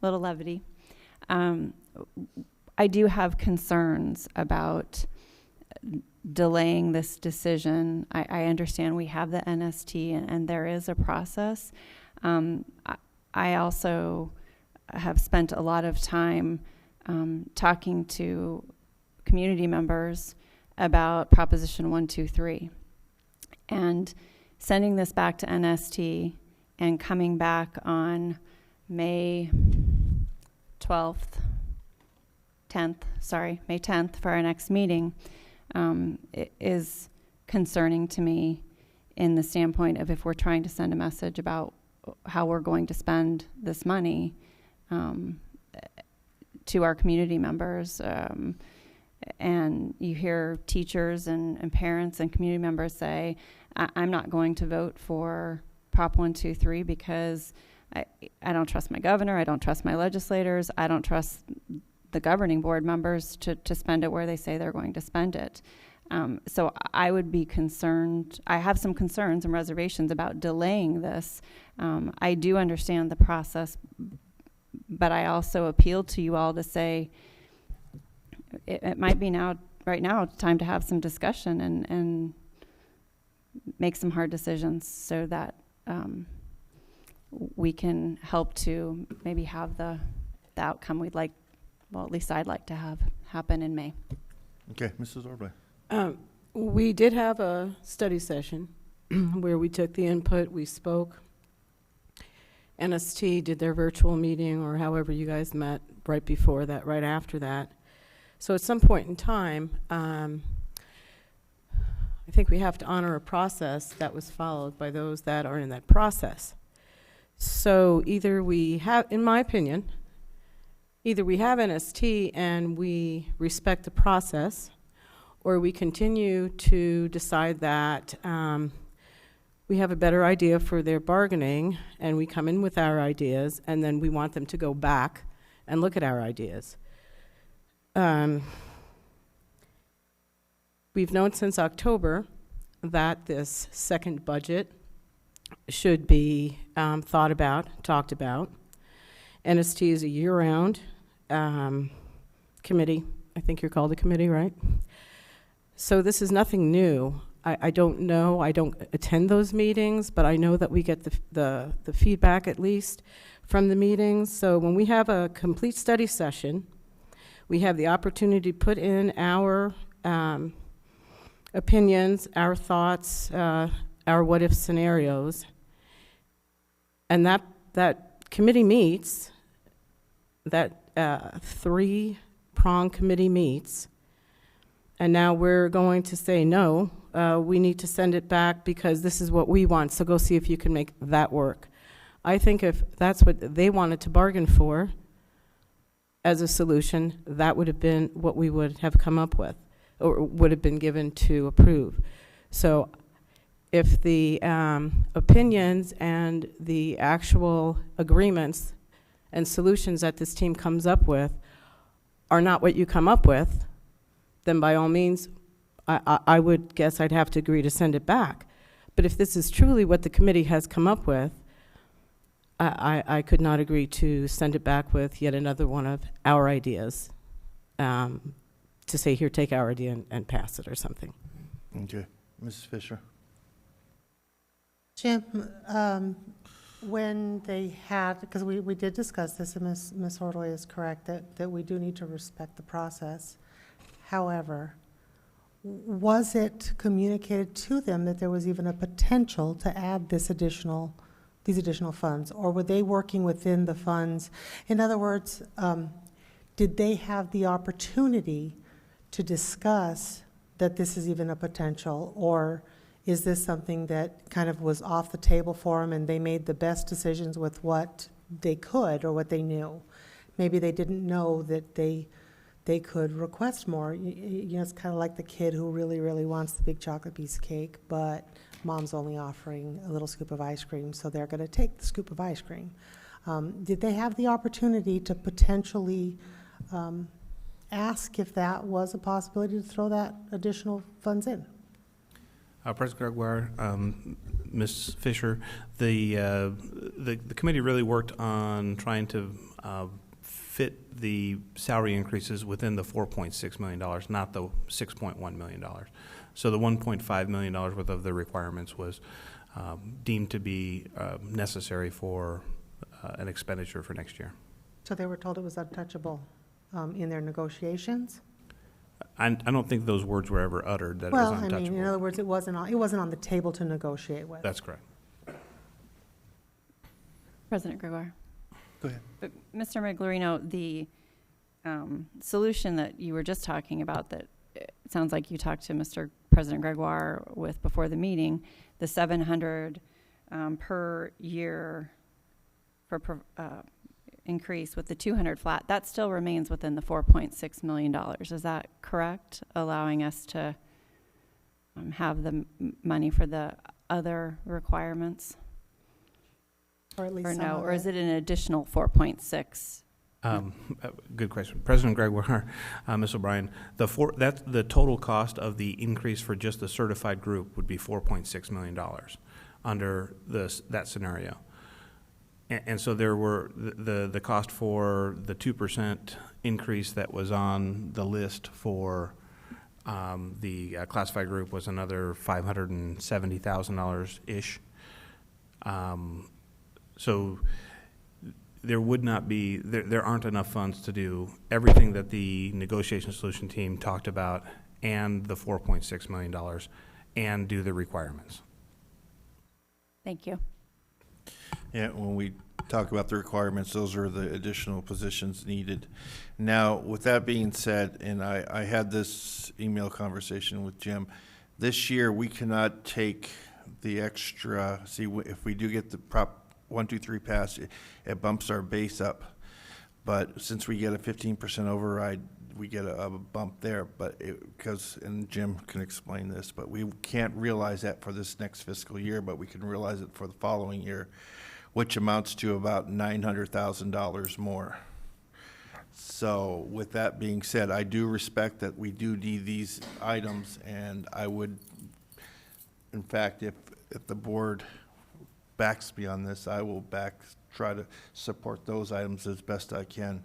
Little levity. I do have concerns about delaying this decision. I understand we have the NST and there is a process. I also have spent a lot of time talking to community members about Proposition 123 and sending this back to NST and coming back on May 10th for our next meeting is concerning to me in the standpoint of if we're trying to send a message about how we're going to spend this money to our community members. And you hear teachers and parents and community members say, I'm not going to vote for Prop 123 because I don't trust my governor, I don't trust my legislators, I don't trust the governing board members to spend it where they say they're going to spend it. So I would be concerned, I have some concerns and reservations about delaying this. I do understand the process, but I also appeal to you all to say, it might be right now, time to have some discussion and make some hard decisions so that we can help to maybe have the outcome we'd like, well, at least I'd like to have happen in May. Okay, Mrs. Orbley. We did have a study session where we took the input, we spoke. NST did their virtual meeting, or however you guys met right before that, right after that. So at some point in time, I think we have to honor a process that was followed by those that are in that process. So either we have, in my opinion, either we have NST and we respect the process, or we continue to decide that we have a better idea for their bargaining and we come in with our ideas and then we want them to go back and look at our ideas. We've known since October that this second budget should be thought about, talked about. NST is a year-round committee. I think you're called a committee, right? So this is nothing new. I don't know. I don't attend those meetings, but I know that we get the feedback at least from the meetings. So when we have a complete study session, we have the opportunity to put in our opinions, our thoughts, our what-if scenarios. And that committee meets, that three-prong committee meets, and now we're going to say, no, we need to send it back because this is what we want, so go see if you can make that work. I think if that's what they wanted to bargain for as a solution, that would have been what we would have come up with, or would have been given to approve. So if the opinions and the actual agreements and solutions that this team comes up with are not what you come up with, then by all means, I would guess I'd have to agree to send it back. But if this is truly what the committee has come up with, I could not agree to send it back with yet another one of our ideas, to say, here, take our idea and pass it or something. Okay. Mrs. Fisher. Jim, when they had, because we did discuss this, and Ms. Ortley is correct, that we do need to respect the process. However, was it communicated to them that there was even a potential to add these additional funds, or were they working within the funds? In other words, did they have the opportunity to discuss that this is even a potential, or is this something that kind of was off the table for them and they made the best decisions with what they could or what they knew? Maybe they didn't know that they could request more. You know, it's kind of like the kid who really, really wants the big chocolate piece of cake, but mom's only offering a little scoop of ice cream, so they're going to take the scoop of ice cream. Did they have the opportunity to potentially ask if that was a possibility to throw that additional funds in? President Gregoire, Ms. Fisher, the committee really worked on trying to fit the salary increases within the $4.6 million, not the $6.1 million. So the $1.5 million worth of the requirements was deemed to be necessary for an expenditure for next year. So they were told it was untouchable in their negotiations? I don't think those words were ever uttered, that it was untouchable. I mean, in other words, it wasn't on the table to negotiate with. That's correct. President Gregoire. Go ahead. But Mr. Miglorino, the solution that you were just talking about, that it sounds like you talked to Mr. President Gregoire with before the meeting, the 700 per year for increase with the 200 flat, that still remains within the $4.6 million. Is that correct? Allowing us to have the money for the other requirements? Or at least Or some no, of or is it. it an additional 4.6? Good question. President Gregoire, Ms. O'Brien, that's the total cost of the increase for just the certified group would be $4.6 million under that scenario. And so there were the cost for the 2% increase that was on the list for the classified group was another $570,000-ish. So there would not be, there aren't enough funds to do everything that the negotiation solution team talked about and the $4.6 million and do the requirements. Thank you. Yeah, when we talk about the requirements, those are the additional positions needed. Now, with that being said, and I had this email conversation with Jim, this year we cannot take the extra, see, if we do get the Prop 123 pass, it bumps our base up. But since we get a 15% override, we get a bump there, but because, and Jim can explain this, but we can't realize that for this next fiscal year, but we can realize it for the following year, which amounts to about $900,000 more. So with that being said, I do respect that we do need these items, and I would, in fact, if the board backs me on this, I will try to support those items as best I can.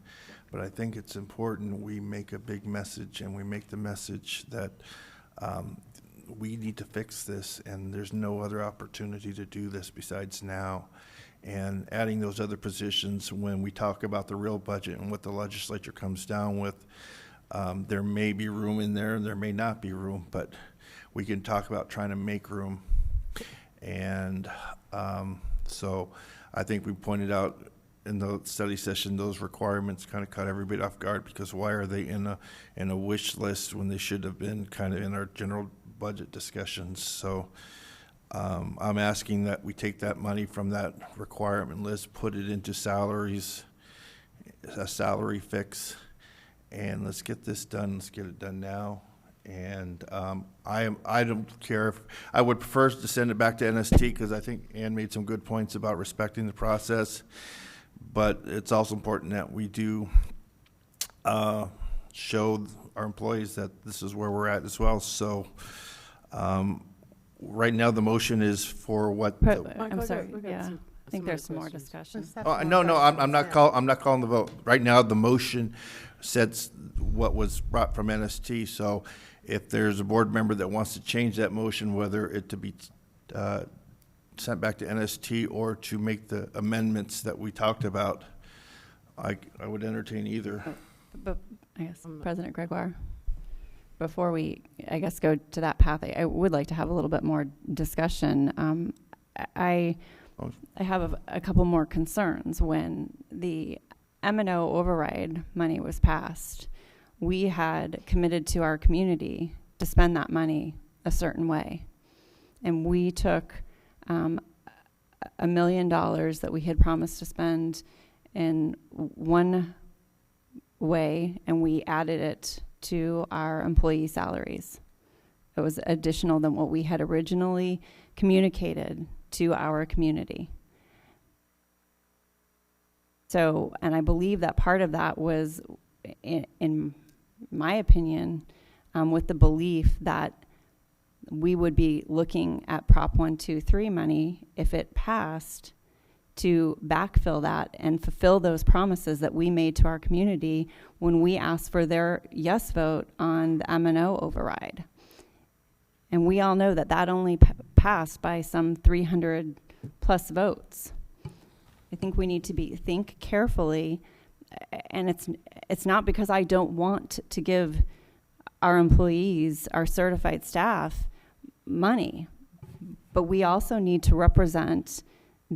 But I think it's important we make a big message, and we make the message that we need to fix this, and there's no other opportunity to do this besides now. And adding those other positions when we talk about the real budget and what the legislature comes down with, there may be room in there and there may not be room, but we can talk about trying to make room. And so I think we pointed out in the study session, those requirements kind of caught everybody off guard, because why are they in a wish list when they should have been kind of in our general budget discussions? So I'm asking that we take that money from that requirement list, put it into salaries, a salary fix, and let's get this done. Let's get it done now. And I don't care if, I would prefer to send it back to NST, because I think Ann made some good points about respecting the process. But it's also important that we do show our employees that this is where we're at as well. So right now the motion is for what? I'm sorry, yeah. I think there's some more discussion. No, I'm not calling the vote. Right now the motion sets what was brought from NST. So if there's a board member that wants to change that motion, whether it to be sent back to NST or to make the amendments that we talked about, I would entertain either. But I guess, President Gregoire, before we, I guess, go to that path, I would like to have a little bit more discussion. I have a couple more concerns. When the M&O override money was passed, we had committed to our community to spend that money a certain way. And we took $1 million that we had promised to spend in one way, and we added it to our employee salaries. It was additional than what we had originally communicated to our community. So, and I believe that part of that was, in my opinion, with the belief that we would be looking at Prop 123 money, if it passed, to backfill that and fulfill those promises that we made to our community when we asked for their yes vote on the M&O override. And we all know that that only passed by some 300 plus votes. I think we need to think carefully, and it's not because I don't want to give our employees, our certified staff, money, but we also need to represent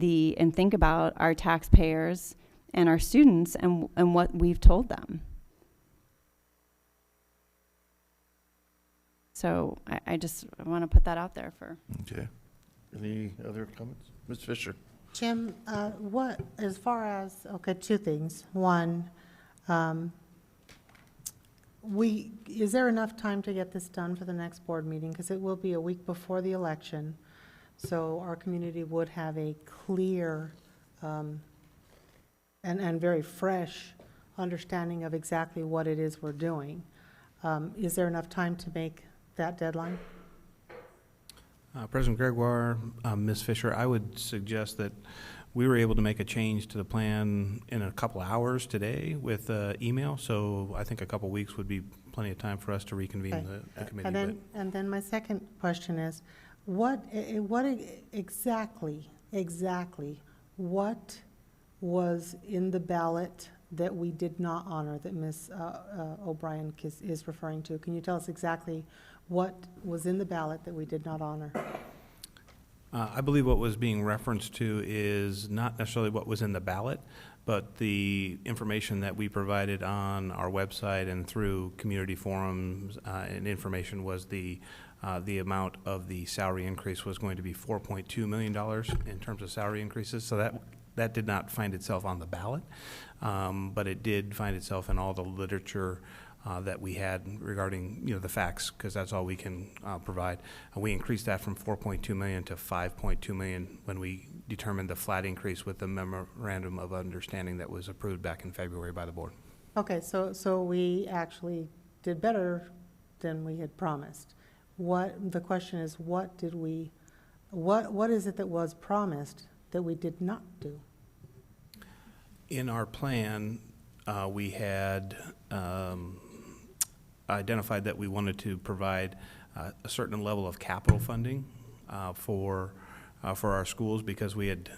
and think about our taxpayers and our students and what we've told them. So I just want to put that out there for. Okay. Any other comments? Ms. Fisher? Jim, what, as far as, okay, two things. One, is there enough time to get this done for the next board meeting? Because it will be a week before the election, so our community would have a clear and very fresh understanding of exactly what it is we're doing. Is there enough time to make that deadline? President Gregoire, Ms. Fisher, I would suggest that we were able to make a change to the plan in a couple hours today with email, so I think a couple weeks would be plenty of time for us to reconvene Okay. the committee. And then my second question is, what exactly what was in the ballot that we did not honor, that Ms. O'Brien is referring to? Can you tell us exactly what was in the ballot that we did not honor? I believe what was being referenced to is not necessarily what was in the ballot, but the information that we provided on our website and through community forums and information was the amount of the salary increase was going to be $4.2 million in terms of salary increases. So that did not find itself on the ballot, but it did find itself in all the literature that we had regarding, the facts, because that's all we can provide. We increased that from $4.2 million to $5.2 million when we determined the flat increase with the memorandum of understanding that was approved back in February by the board. Okay, so we actually did better than we had promised. The question is, what is it that was promised that we did not do? In our plan, we had identified that we wanted to provide a certain level of capital funding for our schools, because we had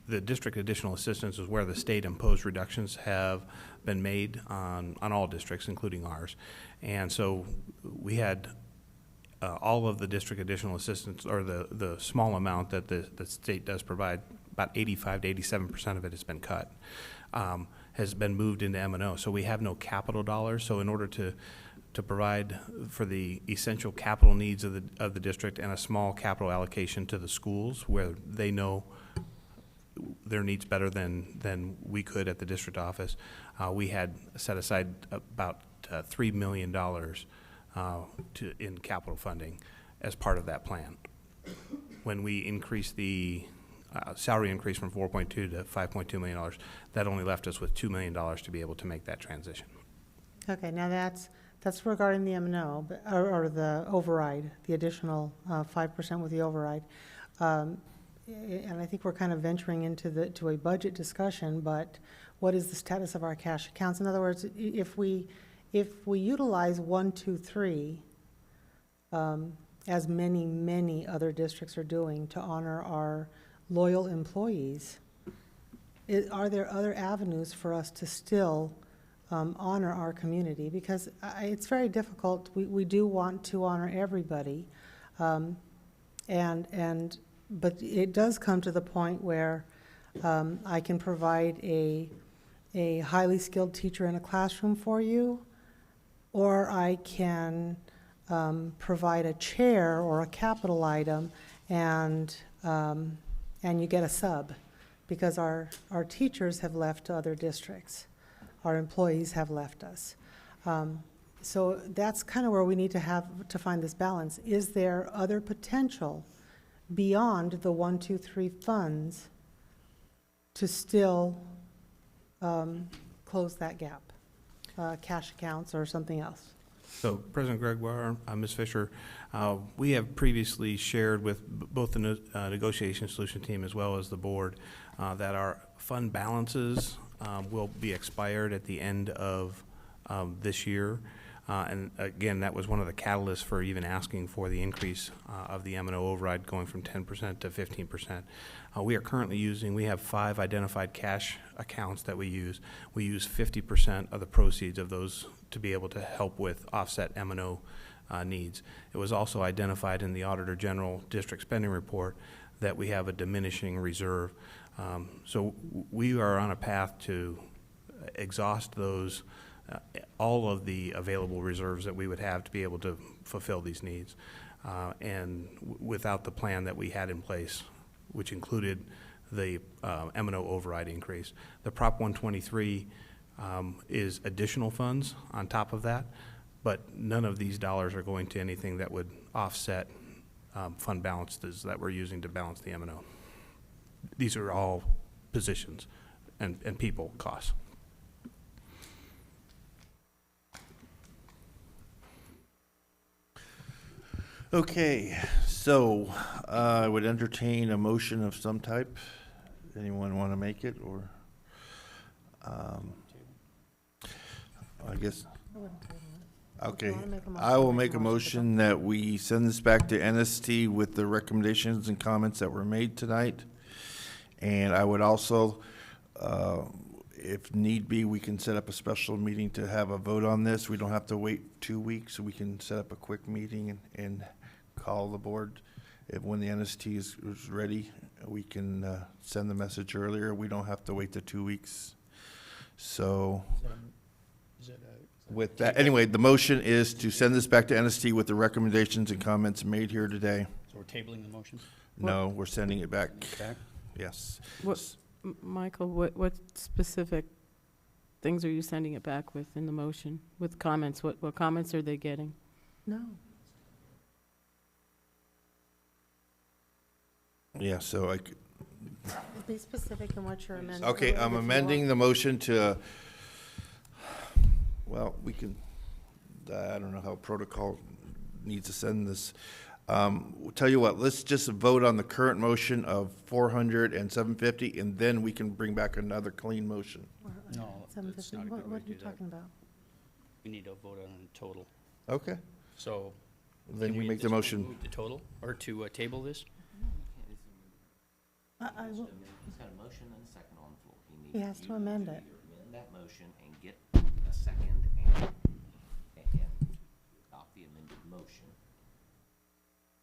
the district additional assistance is where the state imposed reductions have been made on all districts, including ours. And so we had all of the district additional assistance, or the small amount that the state does provide, about 85 to 87% of it has been cut, has been moved into M&O. So we have no capital dollars. So in order to provide for the essential capital needs of the district and a small capital allocation to the schools where they know their needs better than we could at the district office, we had set aside about $3 million in capital funding as part of that plan. When we increased the salary increase from $4.2 to $5.2 million, that only left us with $2 million to be able to make that transition. Okay, now that's regarding the M&O, or the override, the additional 5% with the override. And I think we're kind of venturing into a budget discussion, but what is the status of our cash accounts? In other words, if we utilize 1, 2, 3, as many other districts are doing to honor our loyal employees, are there other avenues for us to still honor our community? Because it's very difficult. We do want to honor everybody, but it does come to the point where I can provide a highly skilled teacher in a classroom for you, or I can provide a chair or a capital item, and you get a sub, because our teachers have left to other districts. Our employees have left us. So that's kind of where we need to find this balance. Is there other potential beyond the 1, 2, 3 funds to still close that gap? Cash accounts or something else? So, President Gregoire, Ms. Fisher, we have previously shared with both the negotiation solution team as well as the board that our fund balances will be expired at the end of this year. And again, that was one of the catalysts for even asking for the increase of the M&O override going from 10% to 15%. We are currently we have 5 identified cash accounts that we use. We use 50% of the proceeds of those to be able to help with offset M&O needs. It was also identified in the Auditor General District Spending Report that we have a diminishing reserve. So we are on a path to exhaust those all of the available reserves that we would have to be able to fulfill these needs. Without the plan that we had in place, which included the M&O override increase. The Prop 123 is additional funds on top of that, but none of these dollars are going to anything that would offset fund balances that we're using to balance the M&O. These are all positions and people costs. Okay, so I would entertain a motion of some type. Anyone want to make it, or I guess, okay. I will make a motion that we send this back to NST with the recommendations and comments that were made tonight. And I would also, if need be, we can set up a special meeting to have a vote on this. We don't have to wait 2 weeks. We can set up a quick meeting and call the board. If when the NST is ready, we can send the message earlier. We don't have to wait the 2 weeks. So with that, anyway, the motion is to send this back to NST with the recommendations and comments made here today. So we're tabling the motion? No, we're sending it back. Back? Yes. Michael, what specific things are you sending it back with in the motion, with comments? What comments are they getting? No. Yeah, so I could, Be specific in what you're amending. okay, I'm amending the motion to, well, we can, I don't know how protocol needs to send this. We'll tell you what, let's just vote on the current motion of 400 and 750, and then we can bring back another clean motion. No, that's not a good way What are to you do that. talking about? We need to vote on the total. Okay, So. then can you we make at the this point motion. move to total, or to table this? I will, He's got a motion and a second on the floor. he has to amend it. Amend that motion and get a second and adopt the amended motion.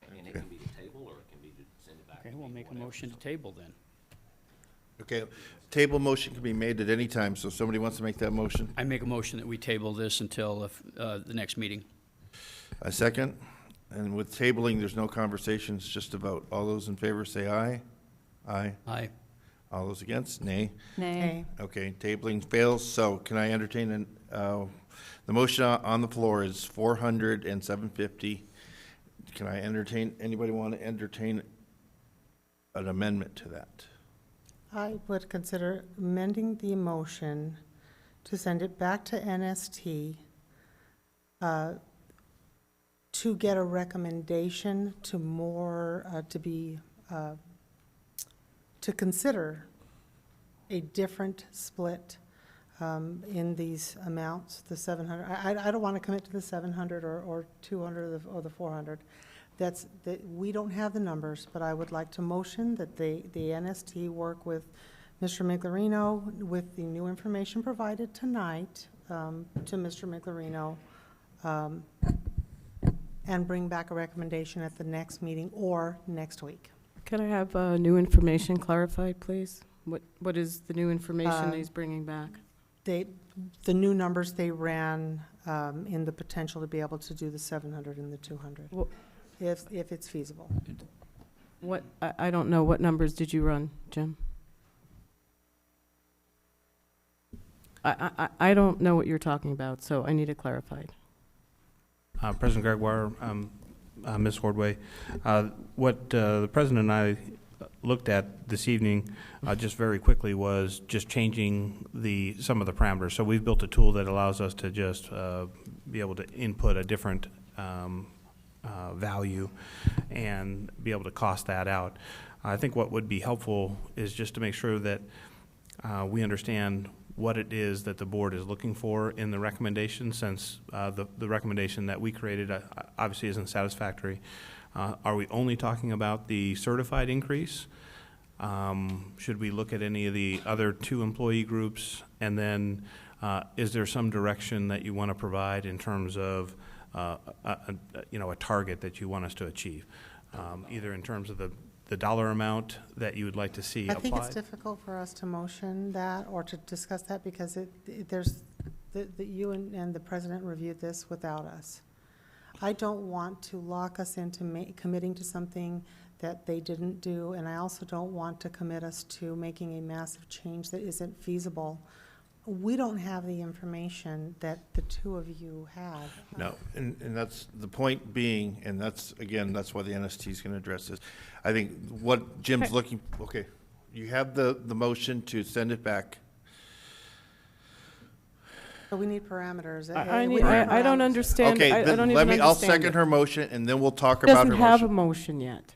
And it can be to table or it can be to send it back. Okay, we'll make a motion to table then. Okay, table motion can be made at any time, so if somebody wants to make that motion. I make a motion that we table this until the next meeting. A second, and with tabling, there's no conversations, just a vote. All those in favor say aye. Aye. Aye. All those against, nay. Nay. Okay, tabling fails, so can I entertain the motion on the floor is 400 and 750. Can I entertain, anybody want to entertain an amendment to that? I would consider amending the motion to send it back to NST to get a recommendation to more, to consider a different split in these amounts, the 700. I don't want to commit to the 700 or 200 or the 400. We don't have the numbers, but I would like to motion that the NST work with Mr. Miglerino with the new information provided tonight to Mr. Miglerino and bring back a recommendation at the next meeting or next week. Could I have new information clarified, please? What is the new information that he's bringing back? The new numbers they ran in the potential to be able to do the 700 and the 200, Well, if it's feasible. I don't know, what numbers did you run, Jim? I don't know what you're talking about, so I need it clarified. President Gregoire, Ms. Ordway, what the President and I looked at this evening just very quickly was just changing some of the parameters. So we've built a tool that allows us to just be able to input a different value and be able to cost that out. I think what would be helpful is just to make sure that we understand what it is that the board is looking for in the recommendation, since the recommendation that we created obviously isn't satisfactory. Are we only talking about the certified increase? Should we look at any of the other two employee groups? And then is there some direction that you want to provide in terms of a target that you want us to achieve, either in terms of the dollar amount that you would like to see I applied? think it's difficult for us to motion that or to discuss that because that you and the president reviewed this without us. I don't want to lock us into committing to something that they didn't do, and I also don't want to commit us to making a massive change that isn't feasible. We don't have the information that the two of you have. No, and that's the point being, and that's, again, that's why the NST is going to address this. I think what Jim's looking, okay, you have the motion to send it back. But we need parameters. I don't understand. Okay, I then don't let even me, I'll understand second it. her motion, and then we'll talk about her Doesn't have a motion. motion yet,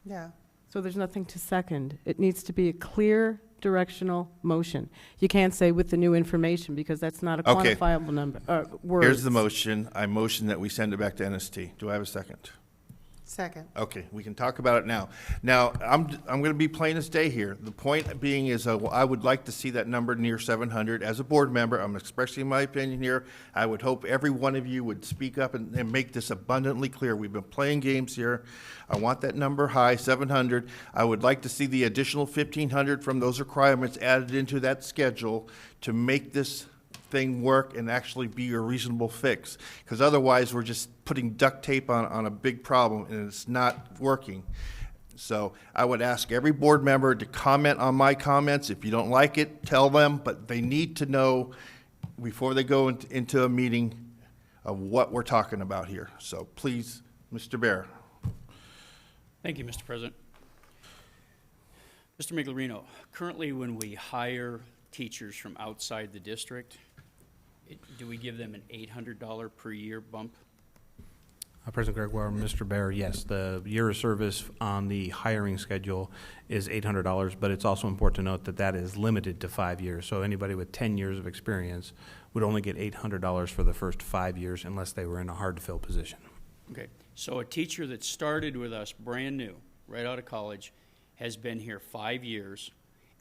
Yeah. so there's nothing to second. It needs to be a clear directional motion. You can't say with the new information, because that's not a Okay. quantifiable number, words. Here's the motion. I motion that we send it back to NST. Do I have a second? Second. Okay, we can talk about it now. Now, I'm going to be plain as day here. The point being is I would like to see that number near 700. As a board member, I'm expressing my opinion here. I would hope every one of you would speak up and make this abundantly clear. We've been playing games here. I want that number high, 700. I would like to see the additional 1,500 from those requirements added into that schedule to make this thing work and actually be a reasonable fix. Because otherwise, we're just putting duct tape on a big problem, and it's not working. So I would ask every board member to comment on my comments. If you don't like it, tell them, but they need to know before they go into a meeting of what we're talking about here. So please, Mr. Bear. Thank you, Mr. President. Mr. Miglerino, currently when we hire teachers from outside the district, do we give them an $800 per year bump? President Gregoire, Mr. Bear, yes, the year of service on the hiring schedule is $800, but it's also important to note that that is limited to 5 years. So anybody with 10 years of experience would only get $800 for the first 5 years unless they were in a hard-to-fill position. Okay, so a teacher that started with us brand new, right out of college, has been here 5 years,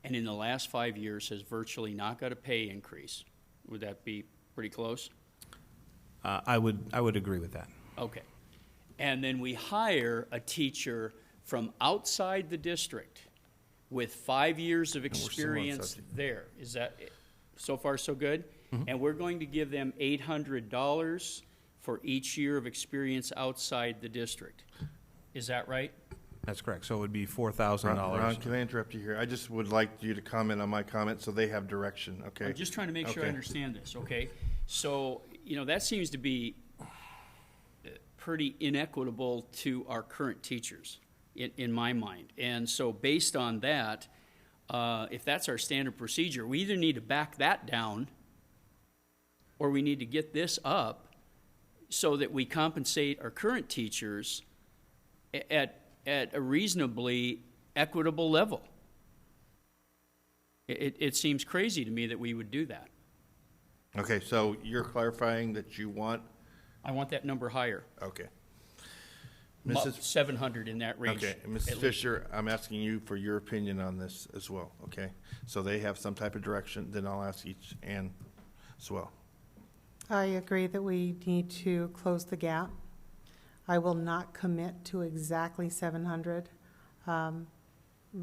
and in the last 5 years has virtually not got a pay increase. Would that be pretty close? I would agree with that. Okay. And then we hire a teacher from outside the district with 5 years of still on experience subject. there. Is that, so far so good? And we're going to give them $800 for each year of experience outside the district. Is that right? That's correct. So it would be $4,000. Ron, can I interrupt you here? I just would like you to comment on my comment so they have direction, okay? I'm just trying to make sure I Okay. understand this, okay? So, that seems to be pretty inequitable to our current teachers, in my mind. And so based on that, if that's our standard procedure, we either need to back that down or we need to get this up so that we compensate our current teachers at a reasonably equitable level. It seems crazy to me that we would do that. Okay, so you're clarifying that you want, I want that number higher. okay. About Mrs. 700 in that range. Okay, and at Mrs. least. Fisher, I'm asking you for your opinion on this as well, okay? So they have some type of direction, then I'll ask each Ann as well. I agree that we need to close the gap. I will not commit to exactly 700,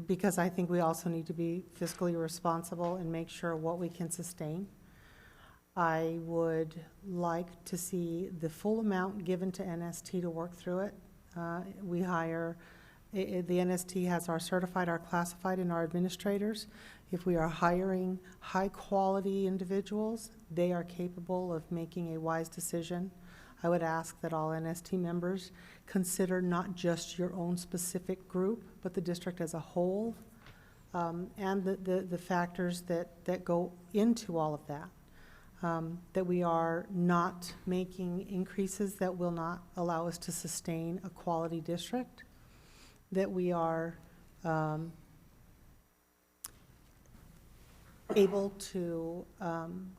because I think we also need to be fiscally responsible and make sure what we can sustain. I would like to see the full amount given to NST to work through it. We hire, the NST has our certified, our classified, and our administrators. If we are hiring high-quality individuals, they are capable of making a wise decision. I would ask that all NST members consider not just your own specific group, but the district as a whole, and the factors that go into all of that. That we are not making increases that will not allow us to sustain a quality district, that we are able to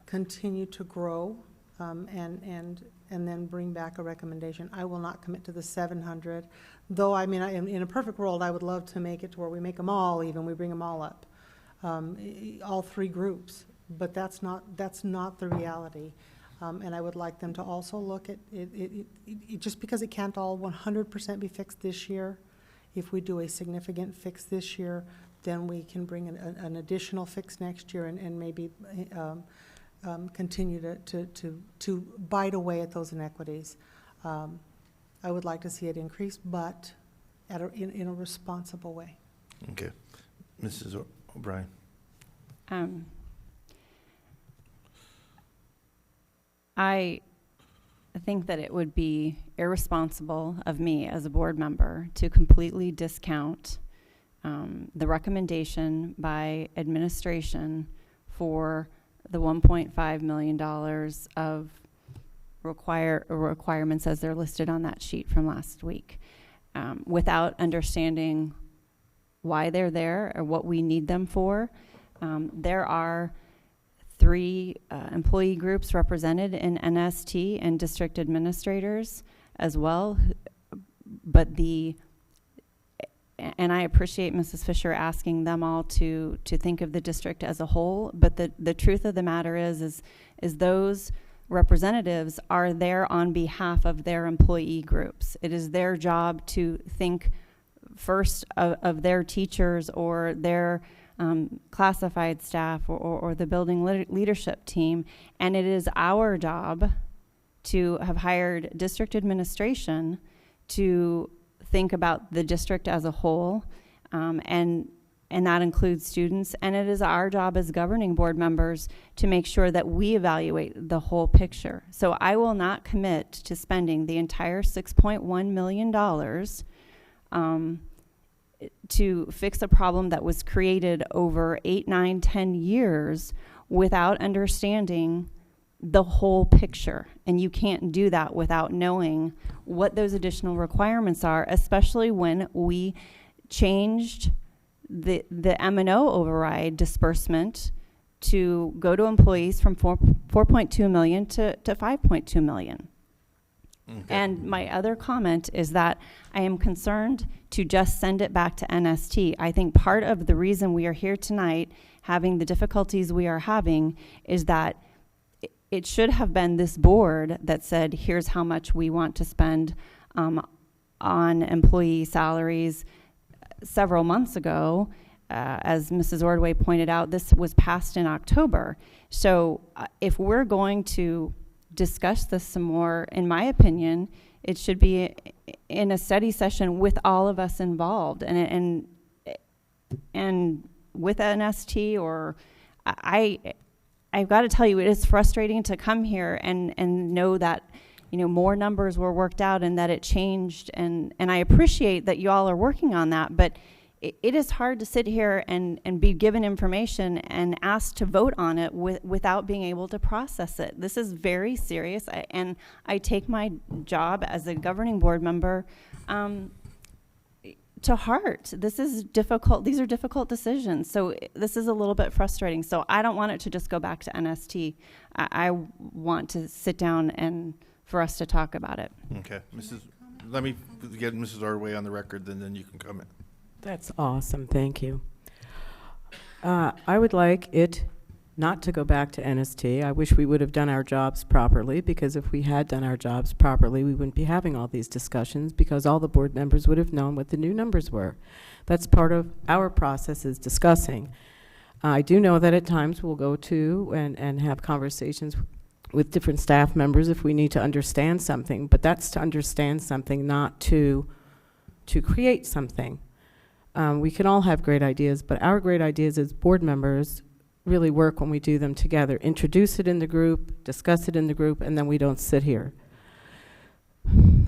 continue to grow and then bring back a recommendation. I will not commit to the 700, though I mean, in a perfect world, I would love to make it to where we make them all even, we bring them all up, all three groups. But that's not the reality. And I would like them to also look at it, just because it can't all 100% be fixed this year. If we do a significant fix this year, then we can bring an additional fix next year and maybe continue to bite away at those inequities. I would like to see it increase, but in a responsible way. Okay. Mrs. O'Brien. I think that it would be irresponsible of me as a board member to completely discount the recommendation by administration for the $1.5 million of requirements as they're listed on that sheet from last week, without understanding why they're there or what we need them for. There are 3 employee groups represented in NST and district administrators as well, but and I appreciate Mrs. Fisher asking them all to think of the district as a whole, but the truth of the matter is those representatives are there on behalf of their employee groups. It is their job to think first of their teachers or their classified staff or the building leadership team, and it is our job to have hired district administration to think about the district as a whole, and that includes students, and it is our job as governing board members to make sure that we evaluate the whole picture. So I will not commit to spending the entire $6.1 million to fix a problem that was created over 8, 9, 10 years without understanding the whole picture. And you can't do that without knowing what those additional requirements are, especially when we changed the M&O override disbursement to go to employees from 4.2 million to 5.2 million. Okay. And my other comment is that I am concerned to just send it back to NST. I think part of the reason we are here tonight having the difficulties we are having is that it should have been this board that said, here's how much we want to spend on employee salaries several months ago. As Mrs. Ordway pointed out, this was passed in October. So if we're going to discuss this some more, in my opinion, it should be in a study session with all of us involved, and with NST. Or I've got to tell you, it is frustrating to come here and know that more numbers were worked out and that it changed, and I appreciate that you all are working on that, but it is hard to sit here and be given information and asked to vote on it without being able to process it. This is very serious, and I take my job as a governing board member to heart. This is difficult. These are difficult decisions. So this is a little bit frustrating. So I don't want it to just go back to NST. I want to sit down and for us to talk about it. Okay. Let me get Mrs. Ordway on the record, then you can comment. That's awesome. Thank you. I would like it not to go back to NST. I wish we would have done our jobs properly, because if we had done our jobs properly, we wouldn't be having all these discussions, because all the board members would have known what the new numbers were. That's part of our process, is discussing. I do know that at times we'll go to and have conversations with different staff members if we need to understand something, but that's to understand something, not to create something. We can all have great ideas, but our great ideas as board members really work when we do them together. Introduce it in the group, discuss it in the group, and then we don't sit here.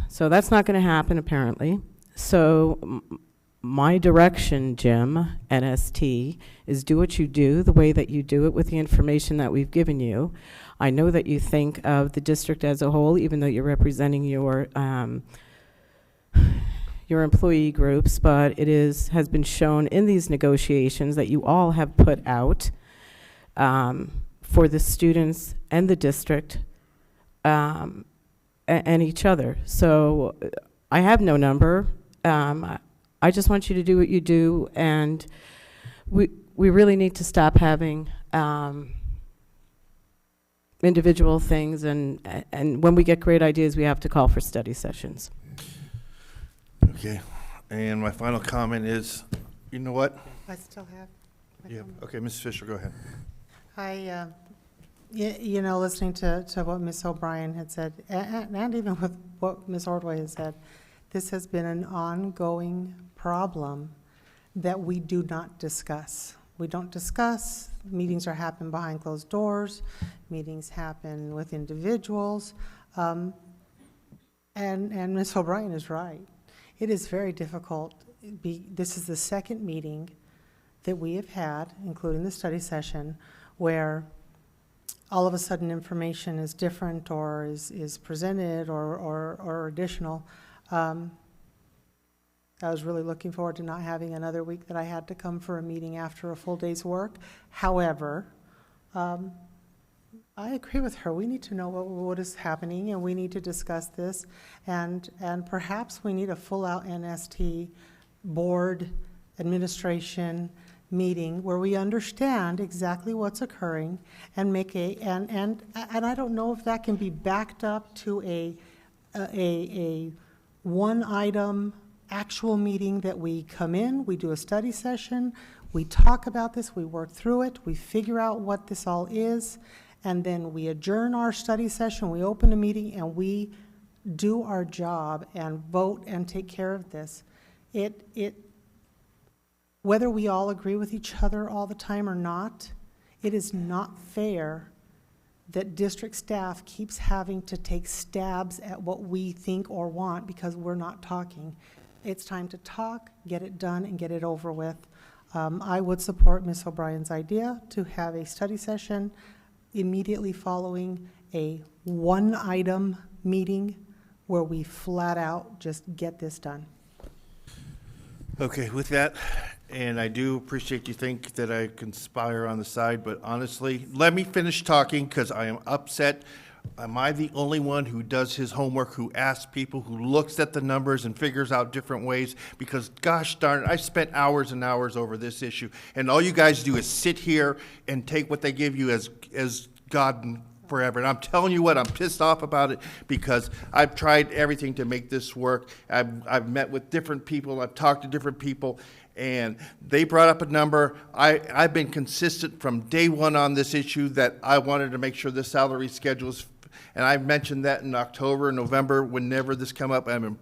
So that's not going to happen, apparently. So my direction, Jim, NST, is do what you do the way that you do it with the information that we've given you. I know that you think of the district as a whole, even though you're representing your employee groups, but it has been shown in these negotiations that you all have put out for the students and the district and each other. So I have no number. I just want you to do what you do, and we really need to stop having individual things, and when we get great ideas, we have to call for study sessions. Okay, and my final comment is, you know what? I still have. Yeah. Okay, Mrs. Fisher, go ahead. You know, listening to what Ms. O'Brien had said, and even with what Ms. Ordway has said, this has been an ongoing problem that we do not discuss. We don't discuss. Meetings are happening behind closed doors. Meetings happen with individuals. And Ms. O'Brien is right. It is very difficult. This is the second meeting that we have had, including the study session, where all of a sudden information is different or is presented or additional. I was really looking forward to not having another week that I had to come for a meeting after a full day's work. However, I agree with her. We need to know what is happening, and we need to discuss this. And perhaps we need a full-out NST board administration meeting where we understand exactly what's occurring and make and I don't know if that can be backed up to a one item actual meeting that we come in, we do a study session, we talk about this, we work through it, we figure out what this all is, and then we adjourn our study session, we open a meeting, and we do our job and vote and take care of this. Whether we all agree with each other all the time or not, it is not fair that district staff keeps having to take stabs at what we think or want because we're not talking. It's time to talk, get it done, and get it over with. I would support Ms. O'Brien's idea to have a study session immediately following a one-item meeting where we flat out just get this done. Okay, with that, and I do appreciate you think that I conspire on the side, but honestly, let me finish talking because I am upset. Am I the only one who does his homework, who asks people, who looks at the numbers and figures out different ways? Because gosh darn it, I spent hours and hours over this issue, and all you guys do is sit here and take what they give you as God and forever. And I'm telling you what, I'm pissed off about it because I've tried everything to make this work. I've met with different people, I've talked to different people, and they brought up a number. I've been consistent from day one on this issue that I wanted to make sure the salary schedules, and I've mentioned that in October, November, whenever this come up, I've been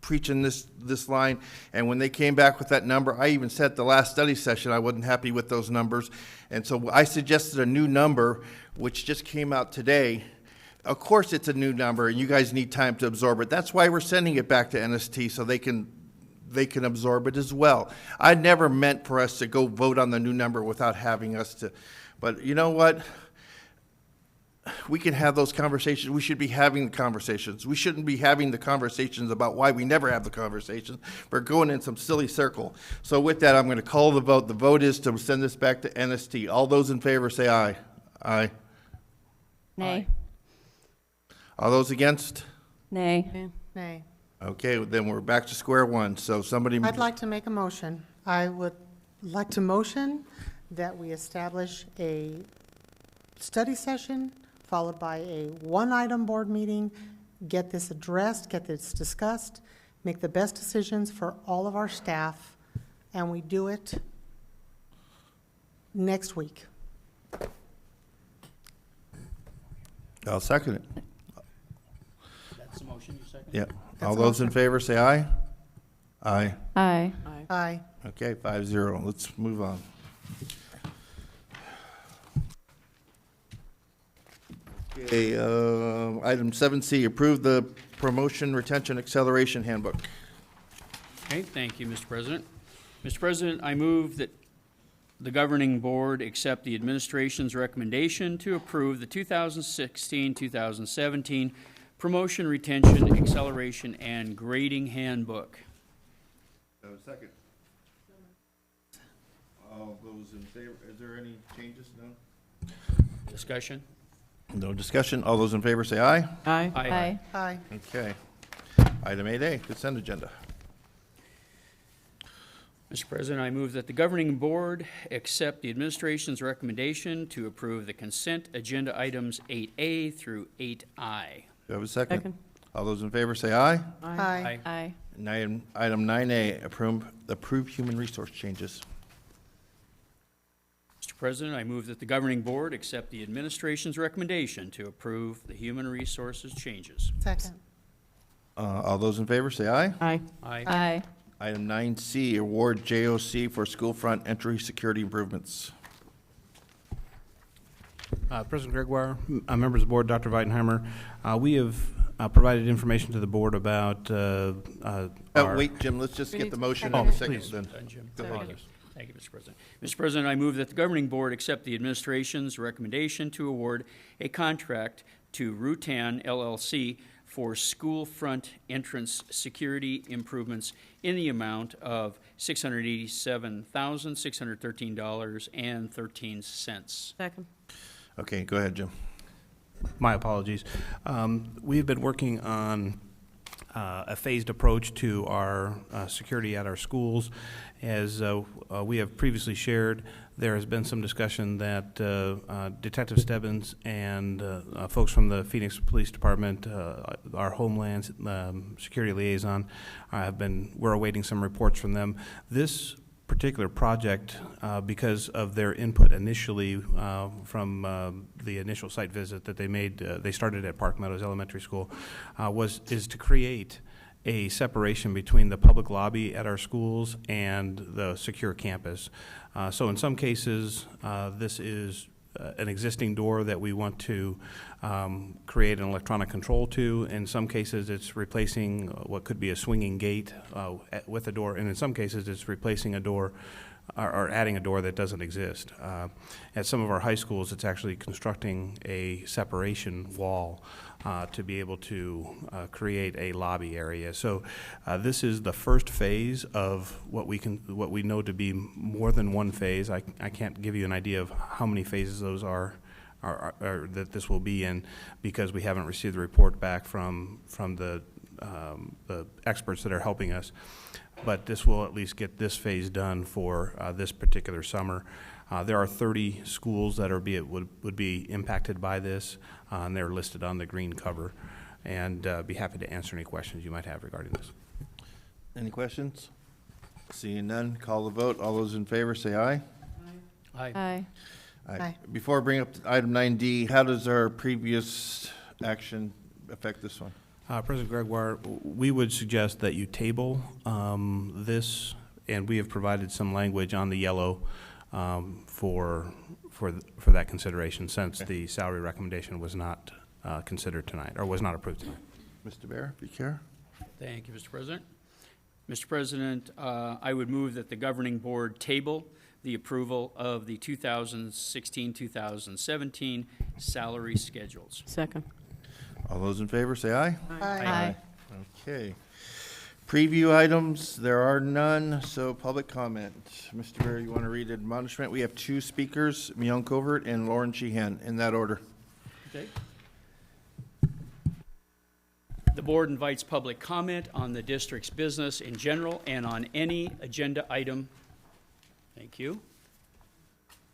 preaching this line. And when they came back with that number, I even said at the last study session I wasn't happy with those numbers. And so I suggested a new number, which just came out today. Of course it's a new number, and you guys need time to absorb it. That's why we're sending it back to NST, so they can absorb it as well. I never meant for us to go vote on the new number without having us to, but you know what? We can have those conversations. We should be having the conversations. We shouldn't be having the conversations about why we never have the conversations. We're going in some silly circle. So with that, I'm going to call the vote. The vote is to send this back to NST. All those in favor say aye. Aye. Nay. All those against? Nay. Nay. Okay, then we're back to square one. So somebody. I'd like to make a motion. I would like to motion that we establish a study session followed by a one-item board meeting, get this addressed, get this discussed, make the best decisions for all of our staff, and we do it next week. I'll second it. That's the motion, you second? Yeah. That's All a those in motion. favor say aye. Aye. Aye. Aye. Okay, 5-0. Let's move on. Okay, item 7C, approve the promotion retention acceleration handbook. Okay, thank you, Mr. President. Mr. President, I move that the governing board accept the administration's recommendation to approve the 2016-2017 promotion, retention, acceleration, and grading handbook. Second. All those in favor, is there any changes? No? Discussion? No discussion. All those in favor say aye. Aye. Aye. Aye. Okay. Item 8A, consent agenda. Mr. President, I move that the governing board accept the administration's recommendation to approve the consent agenda items 8A through 8I. Do you have a second? Second. All those in favor say aye. Aye. Aye. And item 9A, approve human resource changes. Mr. Mr. President, I move that the governing board accept the administration's recommendation to approve the human resources changes. Second. All those in favor, say aye. Aye. Aye. Item 9C, award JOC for school front entry security improvements. President Gregoire, members of the board, Dr. Weitenheimer, we have provided information to the board about our... Wait, Jim, let's just We get need the to motion second in a it. second Please. then. Done, Jim. Go ahead. Thank you. Thank you, Mr. President. Mr. President, I move that the governing board accept the administration's recommendation to award a contract to Rutan LLC for school front entrance security improvements in the amount of $687,613.13. Second. Okay, go ahead, Jim. My apologies. We've been working on a phased approach to our security at our schools. As we have previously shared, there has been some discussion that Detective Stebbins and folks from the Phoenix Police Department, our Homeland Security Liaison, we're awaiting some reports from them. This particular project, because of their input initially from the initial site visit that they made, they started at Park Meadows Elementary School, is to create a separation between the public lobby at our schools and the secure campus. So in some cases, this is an existing door that we want to create an electronic control to. In some cases, it's replacing what could be a swinging gate with a door, and in some cases, it's replacing a door or adding a door that doesn't exist. At some of our high schools, it's actually constructing a separation wall to be able to create a lobby area. So this is the first phase of what we know to be more than one phase. I can't give you an idea of how many phases those are that this will be in, because we haven't received the report back from the experts that are helping us. But this will at least get this phase done for this particular summer. There are 30 schools that would be impacted by this, and they're listed on the green cover. And be happy to answer any questions you might have regarding this. Any questions? Seeing none, call the vote. All those in favor say aye. Aye. Aye. Aye. Before I bring up item 9D, how does our previous action affect this one? President Gregoire, we would suggest that you table this, and we have provided some language on the yellow for that consideration, since the salary recommendation was not considered tonight, or was not approved tonight. Mr. Bear, if you care. Thank you, Mr. President. Mr. President, I would move that the governing board table the approval of the 2016-2017 salary schedules. Second. All those in favor say aye. Aye. Okay. Preview items, there are none, so public comment. Mr. Bear, you want to read admonishment? We have two speakers, Myung Covert and Lauren Sheehan, in that order. Okay. The board invites public comment on the district's business in general and on any agenda item, thank you,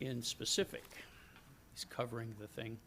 in specific. He's covering the thing.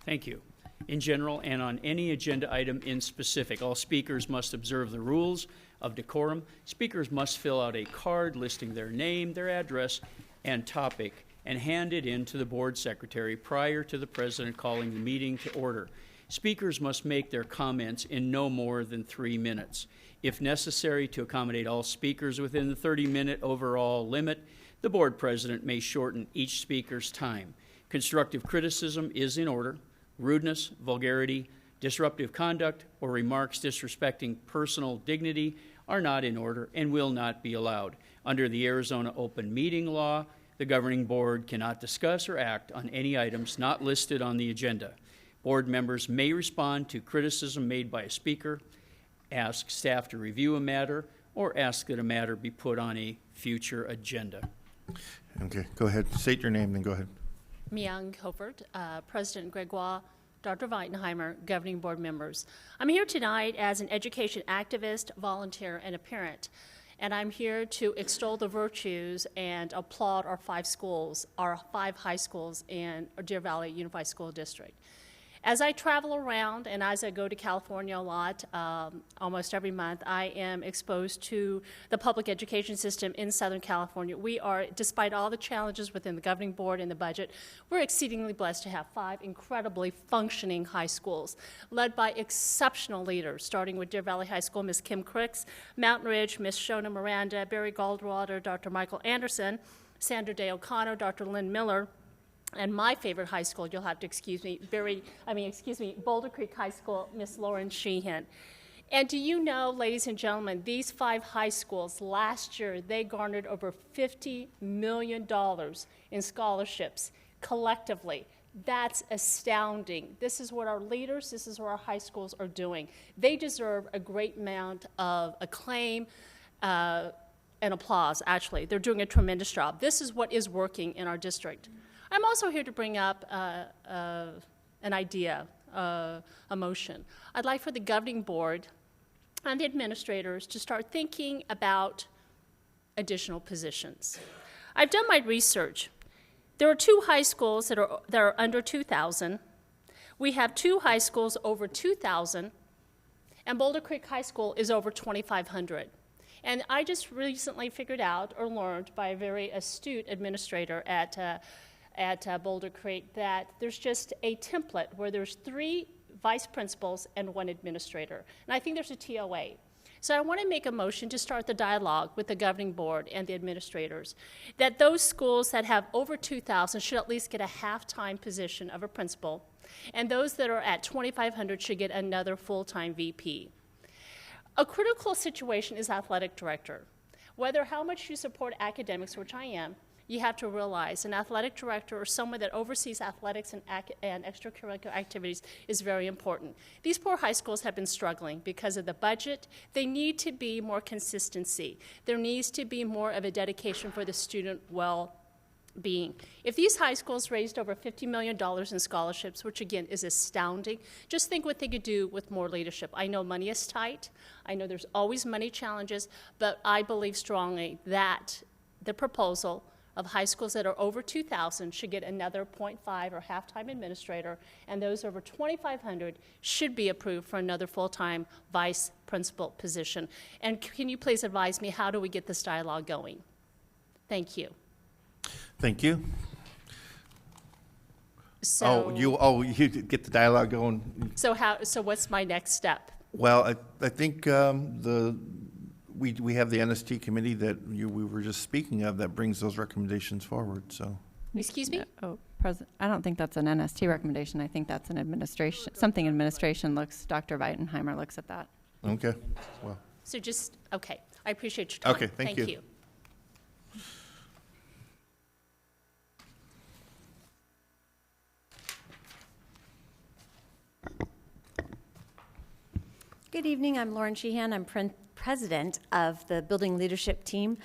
Thank you. In general and on any agenda item in specific. All speakers must observe the rules of decorum. Speakers must fill out a card listing their name, their address, and topic, and hand it in to the board secretary prior to the president calling the meeting to order. Speakers must make their comments in no more than 3 minutes. If necessary, to accommodate all speakers within the 30-minute overall limit, the board president may shorten each speaker's time. Constructive criticism is in order. Rudeness, vulgarity, disruptive conduct, or remarks disrespecting personal dignity are not in order and will not be allowed. Under the Arizona Open Meeting Law, the governing board cannot discuss or act on any items not listed on the agenda. Board members may respond to criticism made by a speaker, ask staff to review a matter, or ask that a matter be put on a future agenda. Okay, go ahead. State your name, then go ahead. Myung Covert, President Gregoire, Dr. Weitenheimer, governing board members. I'm here tonight as an education activist, volunteer, and a parent. And I'm here to extol the virtues and applaud our 5 schools, our 5 high schools in Deer Valley Unified School District. As I travel around and as I go to California a lot, almost every month, I am exposed to the public education system in Southern California. We are, despite all the challenges within the governing board and the budget, we're exceedingly blessed to have 5 incredibly functioning high schools, led by exceptional leaders, starting with Deer Valley High School, Ms. Kim Cricks, Mountain Ridge, Ms. Shona Miranda, Barry Goldwater, Dr. Michael Anderson, Sandra Day O'Connor, Dr. Lynn Miller, and my favorite high school, you'll have to excuse me, Boulder Creek High School, Miss Lauren Sheehan. And do you know, ladies and gentlemen, these 5 high schools, last year, they garnered over $50 million in scholarships collectively. That's astounding. This is what our leaders, this is what our high schools are doing. They deserve a great amount of acclaim and applause, actually. They're doing a tremendous job. This is what is working in our district. I'm also here to bring up an idea, a motion. I'd like for the governing board and the administrators to start thinking about additional positions. I've done my research. There are 2 high schools that are under 2,000. We have 2 high schools over 2,000, and Boulder Creek High School is over 2,500. And I just recently figured out or learned by a very astute administrator at Boulder Creek that there's just a template where there's 3 vice principals and 1 administrator. And I think there's a TOA. So I want to make a motion to start the dialogue with the governing board and the administrators that those schools that have over 2,000 should at least get a half-time position of a principal, and those that are at 2,500 should get another full-time VP. A critical situation is athletic director. Whether how much you support academics, which I am, you have to realize an athletic director or someone that oversees athletics and extracurricular activities is very important. These poor high schools have been struggling because of the budget. They need to be more consistency. There needs to be more of a dedication for the student well-being. If these high schools raised over $50 million in scholarships, which again is astounding, just think what they could do with more leadership. I know money is tight. I know there's always money challenges, but I believe strongly that the proposal of high schools that are over 2,000 should get another 0.5 or half-time administrator, and those over 2,500 should be approved for another full-time vice principal position. And can you please advise me, how do we get this dialogue going? Thank you. Thank you. So, you get the dialogue going. So what's my next step? Well, I think we have the NST committee that we were just speaking of that brings those recommendations forward, so. Excuse me? I don't think that's an NST recommendation. I think that's an administration, something administration looks, Dr. Weitenheimer looks at that. Okay, well. So okay. I appreciate your time. Okay, thank you. Good evening. I'm Lauren Sheehan. I'm president of the building leadership team.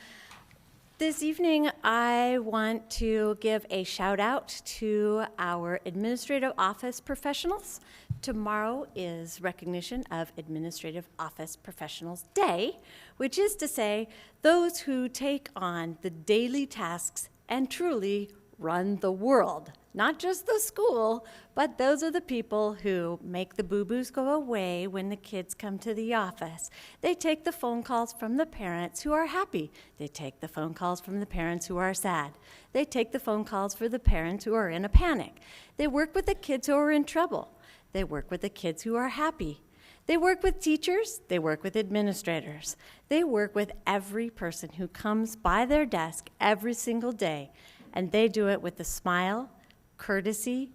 This evening, I want to give a shout out to our administrative office professionals. Tomorrow is recognition of Administrative Office Professionals Day, which is to say those who take on the daily tasks and truly run the world. Not just the school, but those are the people who make the boo-boos go away when the kids come to the office. They take the phone calls from the parents who are happy. They take the phone calls from the parents who are sad. They take the phone calls for the parents who are in a panic. They work with the kids who are in trouble. They work with the kids who are happy. They work with teachers. They work with administrators. They work with every person who comes by their desk every single day, and they do it with a smile, courtesy,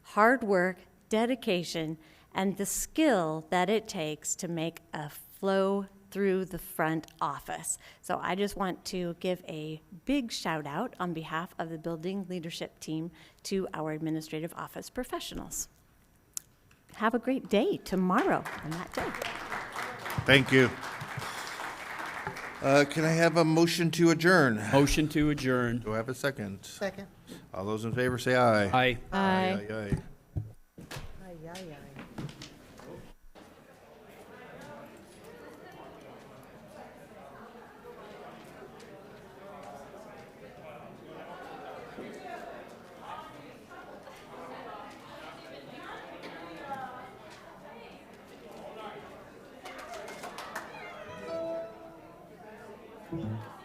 hard work, dedication, and the skill that it takes to make a flow through the front office. So I just want to give a big shout out on behalf of the building leadership team to our administrative office professionals. Have a great day tomorrow on that day. Thank you. Can I have a motion to adjourn? Motion to adjourn. Do I have a second? Second. All those in favor say aye. Aye. Aye. Aye, aye. Aye, aye, aye. Thank you.